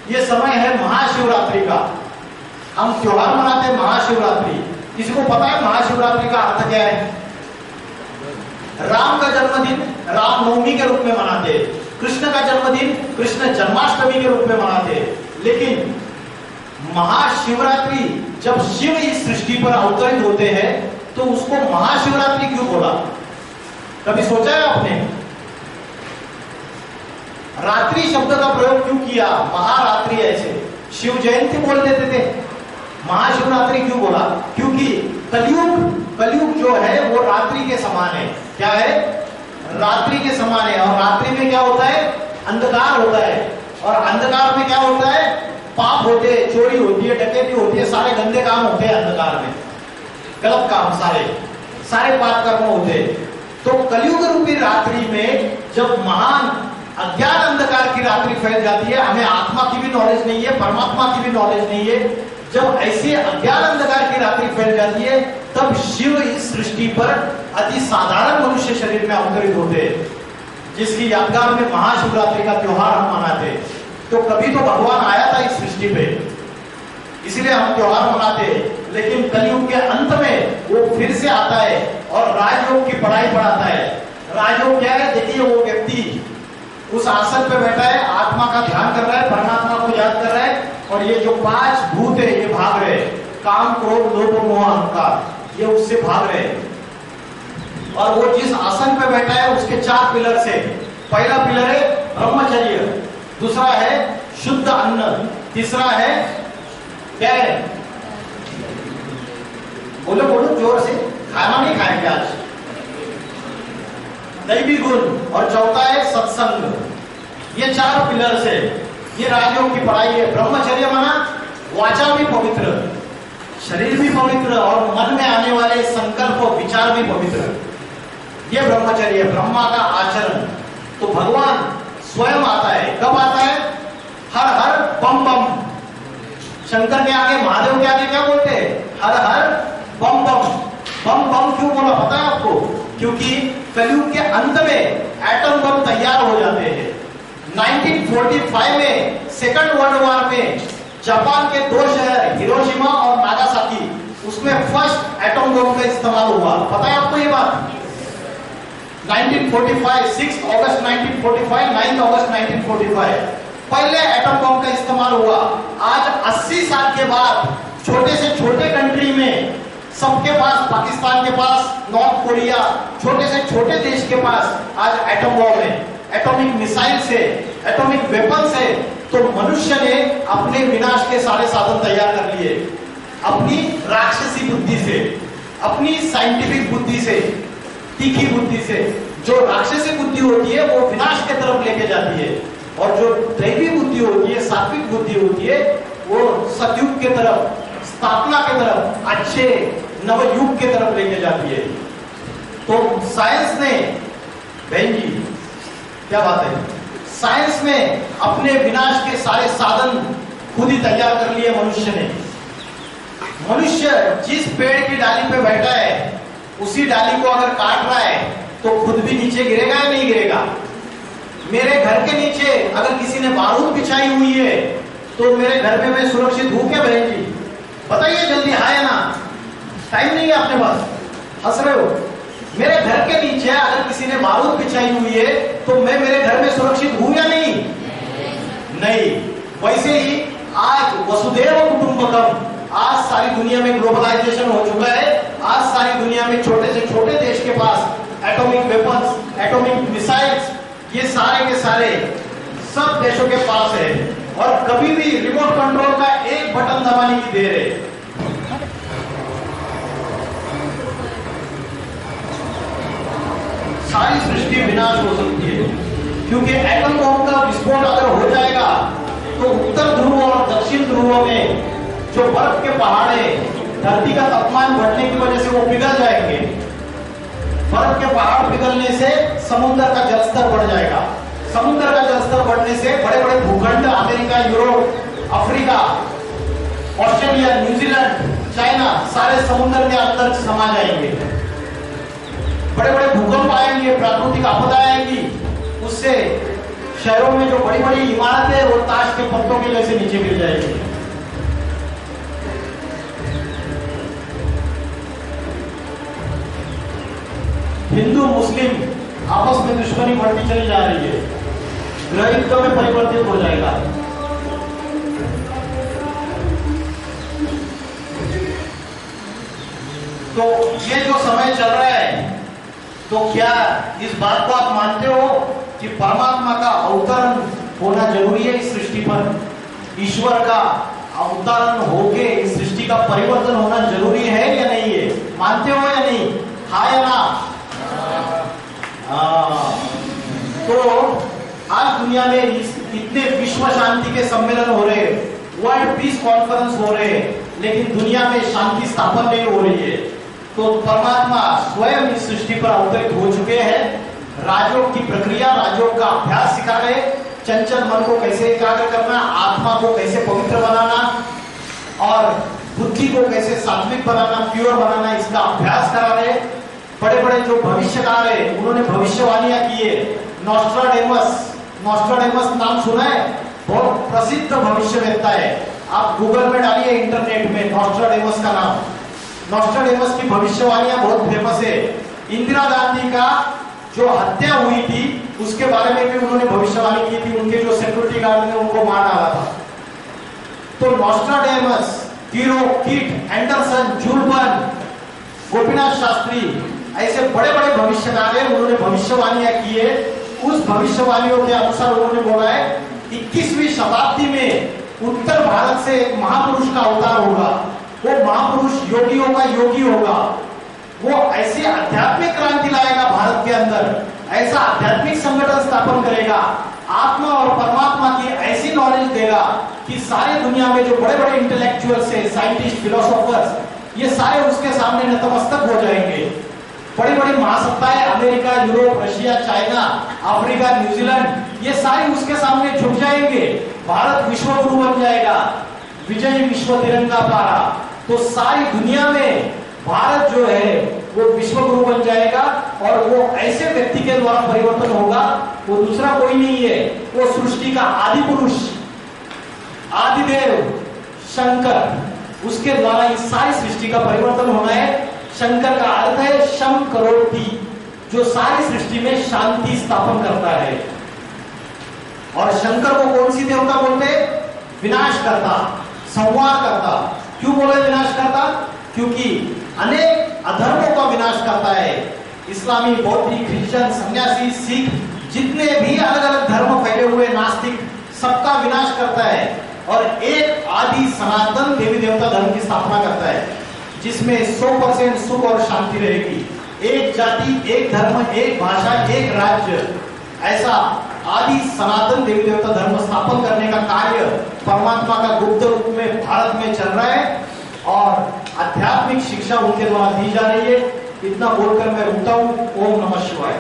ये समय है महाशिवरात्रि का। हम त्योहार मनाते हैं महाशिवरात्रि। किसी को पता है महाशिवरात्रि का अर्थ क्या है? राम का जन्मदिन रामनवमी के रूप में मनाते हैं, कृष्ण का जन्मदिन कृष्ण जन्माष्टमी के रूप में मनाते हैं। लेकिन महाशिवरात्रि जब शिव इस सृष्टि पर अवतरित होते हैं तो उसको महाशिवरात्रि क्यों बोला? कभी सोचा है आपने? रात्रि शब्द का प्रयोग क्यों किया? महारात्रि ऐसे शिव जयंती बोल देते थे, महाशिवरात्रि क्यों बोला? क्योंकि कलयुग जो है वो रात्रि के समान है। क्या है? रात्रि के समान है। और रात्रि में क्या होता है? अंधकार होता है। और अंधकार में क्या होता है? पाप होते हैं, चोरी होती है, डकैती होती है, सारे गंदे काम होते हैं अंधकार में, गलत काम, सारे पाप कर्म होते हैं। तो कलयुग रूपी रात्रि में जब महान अज्ञान अंधकार की रात्रि फैल जाती है, हमें आत्मा की भी नॉलेज नहीं है, परमात्मा की भी नॉलेज नहीं है, जब ऐसी अज्ञान अंधकार की रात्रि फैल जाती है तब शिव इस सृष्टि पर अति साधारण मनुष्य शरीर में अवतरित होते हैं, जिसकी यादगार में महाशिवरात्रि का त्योहार हम मनाते हैं। तो कभी तो भगवान आया था इस सृष्टि पे, इसलिए हम त्योहार मनाते हैं। लेकिन कलयुग के अंत में वो फिर से आता है और राजयोग की पढ़ाई पढ़ाता है। राजयोग क्या है? देखिए वो व्यक्ति उस आसन पे बैठा है, आत्मा का ध्यान कर रहा है, परमात्मा को याद कर रहा है, और ये जो 5 भूत है ये भाग रहे हैं, काम क्रोध लोभ मोह अहंकार, ये उससे भाग रहे हैं। और वो जिस आसन पे बैठा है उसके 4 पिलर से, पहला पिलर है ब्रह्मचर्य, दूसरा है शुद्ध अन्न, तीसरा है क्या है? बोलो बोलो जोर से, खाना नहीं खाएंगे आज। दैवी गुण, और चौथा है सत्संग। ये 4 पिलर से ये राजयोग की पढ़ाई है। ब्रह्मचर्य माना वाचा भी पवित्र, शरीर भी पवित्र, और मन में आने वाले संकल्प और विचार भी पवित्र। ये ब्रह्मचर्य, ब्रह्मा का आचरण। तो भगवान स्वयं आता है। कब आता है? हर हर बम बम। शंकर के आगे, महादेव के आगे क्या बोलते हैं? हर हर बम बम। बम बम क्यों बोला पता है आपको? क्योंकि कलयुग के अंत में एटम बम तैयार हो जाते हैं। 1945 में सेकंड वर्ल्ड वॉर में जापान के 2 शहर हिरोशिमा और नागासाकी, उसमें फर्स्ट एटम बम का इस्तेमाल हुआ। पता है आपको ये बात? 1945, 6 अगस्त 1945, 9 अगस्त 1945 पहले एटम बम का इस्तेमाल हुआ। आज 80 साल के बाद छोटे से छोटे कंट्री में सबके पास, पाकिस्तान के पास, नॉर्थ कोरिया, छोटे से छोटे देश के पास आज एटम बम है, एटॉमिक मिसाइल से, एटॉमिक वेपन से। तो मनुष्य ने अपने विनाश के सारे साधन तैयार कर लिए, अपनी राक्षसी बुद्धि से, अपनी साइंटिफिक बुद्धि से, तीखी बुद्धि से। जो राक्षसी बुद्धि होती है वो विनाश के तरफ लेके जाती है, और जो दैवी बुद्धि होती है, सात्विक बुद्धि होती है, वो सतयुग के तरफ, स्थापना के तरफ, अच्छे नवयुग के तरफ लेके जाती है। तो साइंस ने, बहन जी क्या बात है, साइंस में अपने विनाश के सारे साधन खुद ही तैयार कर लिए मनुष्य ने। मनुष्य जिस पेड़ की डाली पे बैठा है उसी डाली को अगर काट रहा है तो खुद भी नीचे गिरेगा या नहीं गिरेगा? मेरे घर के नीचे अगर किसी ने बारूद बिछाई हुई है तो मेरे घर में मैं सुरक्षित हूं क्या बहन जी? बताइए जल्दी, हाँ या ना? टाइम नहीं है अपने पास, हंस रहे हो। मेरे घर के नीचे अगर किसी ने बारूद बिछाई हुई है तो मैं मेरे घर में सुरक्षित हूं या नहीं? नहीं। वैसे ही आज वसुधैव कुटुंबकम, आज सारी दुनिया में ग्लोबलाइजेशन हो चुका है। आज सारी दुनिया में छोटे से छोटे देश के पास एटॉमिक वेपन्स, एटॉमिक मिसाइल्स, ये सारे के सारे सब देशों के पास है और कभी भी रिमोट कंट्रोल का एक बटन दबाने की देर है। सारी सृष्टि विनाश हो सकती है क्योंकि एटम बम का विस्फोट अगर हो जाएगा तो उत्तर ध्रुव और दक्षिण ध्रुव में जो बर्फ के पहाड़ है, धरती का तापमान बढ़ने की वजह से वो पिघल जाएंगे। बर्फ के पहाड़ पिघलने से समुद्र का जलस्तर बढ़ जाएगा। समुद्र का जलस्तर बढ़ने से बड़े बड़े भूखंड America, Europe, Africa, Australia, New Zealand, China सारे समुद्र के अंदर समा जाएंगे। बड़े बड़े भूकंप आएंगे, प्राकृतिक आपदा आएंगी, उससे शहरों में जो बड़ी बड़ी इमारतें हैं वो ताश के पत्तों के जैसे नीचे गिर जाएंगी। हिंदू मुस्लिम आपस में दुश्मनी बढ़ती चली जा रही है, गृह युद्ध में परिवर्तित हो जाएगा। तो ये जो समय चल रहा है, तो क्या इस बात को आप मानते हो कि परमात्मा का अवतरण होना जरूरी है इस सृष्टि पर? ईश्वर का अवतरण होके इस सृष्टि का परिवर्तन होना जरूरी है या नहीं है? मानते हो या नहीं? हाँ या ना? तो आज दुनिया में इतने विश्व शांति के सम्मेलन हो रहे हैं, वर्ल्ड पीस कॉन्फ्रेंस हो रहे हैं, लेकिन दुनिया में शांति स्थापन नहीं हो रही है। तो परमात्मा स्वयं इस सृष्टि पर अवतरित हो चुके हैं। राजयोग की प्रक्रिया, राजयोग का अभ्यास सिखा रहे, चंचल मन को कैसे एकाग्र करना, आत्मा को कैसे पवित्र बनाना और बुद्धि को कैसे सात्विक बनाना, प्योर बनाना, इसका अभ्यास करा रहे। बड़े बड़े जो भविष्यकार है उन्होंने भविष्यवाणियां की है। नॉस्ट्राडेमस, नॉस्ट्राडेमस नाम सुना है? बहुत प्रसिद्ध भविष्यवेत्ता है। आप गूगल में डालिए, इंटरनेट में नॉस्ट्राडेमस का नाम। नॉस्ट्राडेमस की भविष्यवाणियां बहुत फेमस है। इंदिरा गांधी का जो हत्या हुई थी उसके बारे में भी उन्होंने भविष्यवाणी की थी। उनके जो सिक्योरिटी गार्ड ने उनको मार डाला था। तो नॉस्ट्राडेमस, कीरो, कीट, एंडरसन, जूलबर्न, गोपीनाथ शास्त्री, ऐसे बड़े बड़े भविष्यकार हैं, उन्होंने भविष्यवाणियां की है। उस भविष्यवाणियों के अनुसार उन्होंने बोला है 21वीं शताब्दी में उत्तर भारत से एक महापुरुष का अवतार होगा। वो महापुरुष योगियों का योगी होगा। वो ऐसी आध्यात्मिक क्रांति लाएगा भारत के अंदर, ऐसा आध्यात्मिक संगठन स्थापन करेगा, आत्मा और परमात्मा की ऐसी नॉलेज देगा कि सारी दुनिया में जो बड़े बड़े इंटेलेक्चुअल्स हैं, साइंटिस्ट, फिलोसोफर्स, ये सारे उसके सामने नतमस्तक हो जाएंगे। बड़ी बड़ी महासत्ताएं America, Europe, Russia, China, Africa, New Zealand, ये सारी उसके सामने झुक जाएंगे। भारत विश्व गुरु बन जाएगा, विजय विश्व तिरंगा पारा। तो सारी दुनिया में भारत जो है वो विश्व गुरु बन जाएगा और वो ऐसे व्यक्ति के द्वारा परिवर्तन होगा, वो दूसरा कोई नहीं है, वो सृष्टि का आदि पुरुष, आदिदेव, शंकर, उसके द्वारा इस सारी सृष्टि का परिवर्तन होना है। शंकर का अर्थ है शम करोति, जो सारी सृष्टि में शांति स्थापन करता है। और शंकर को कौन सी देवता बोलते हैं? विनाश करता, संहार करता। क्यों बोले विनाश करता? क्योंकि अनेक अधर्मों का विनाश करता है। इस्लामी, बौद्ध, क्रिश्चियन, सन्यासी, सिख, जितने भी अलग अलग धर्म फैले हुए, नास्तिक, सबका विनाश करता है और एक आदि सनातन देवी देवता धर्म की स्थापना करता है, जिसमें 100% सुख और शांति रहेगी। एक जाति, एक धर्म, एक भाषा, एक राज्य, ऐसा आदि सनातन देवी देवता धर्म स्थापन करने का कार्य परमात्मा का गुप्त रूप में भारत में चल रहा है और आध्यात्मिक शिक्षा उनके द्वारा दी जा रही है। इतना बोलकर मैं रुकता हूँ। ओम नमः शिवाय।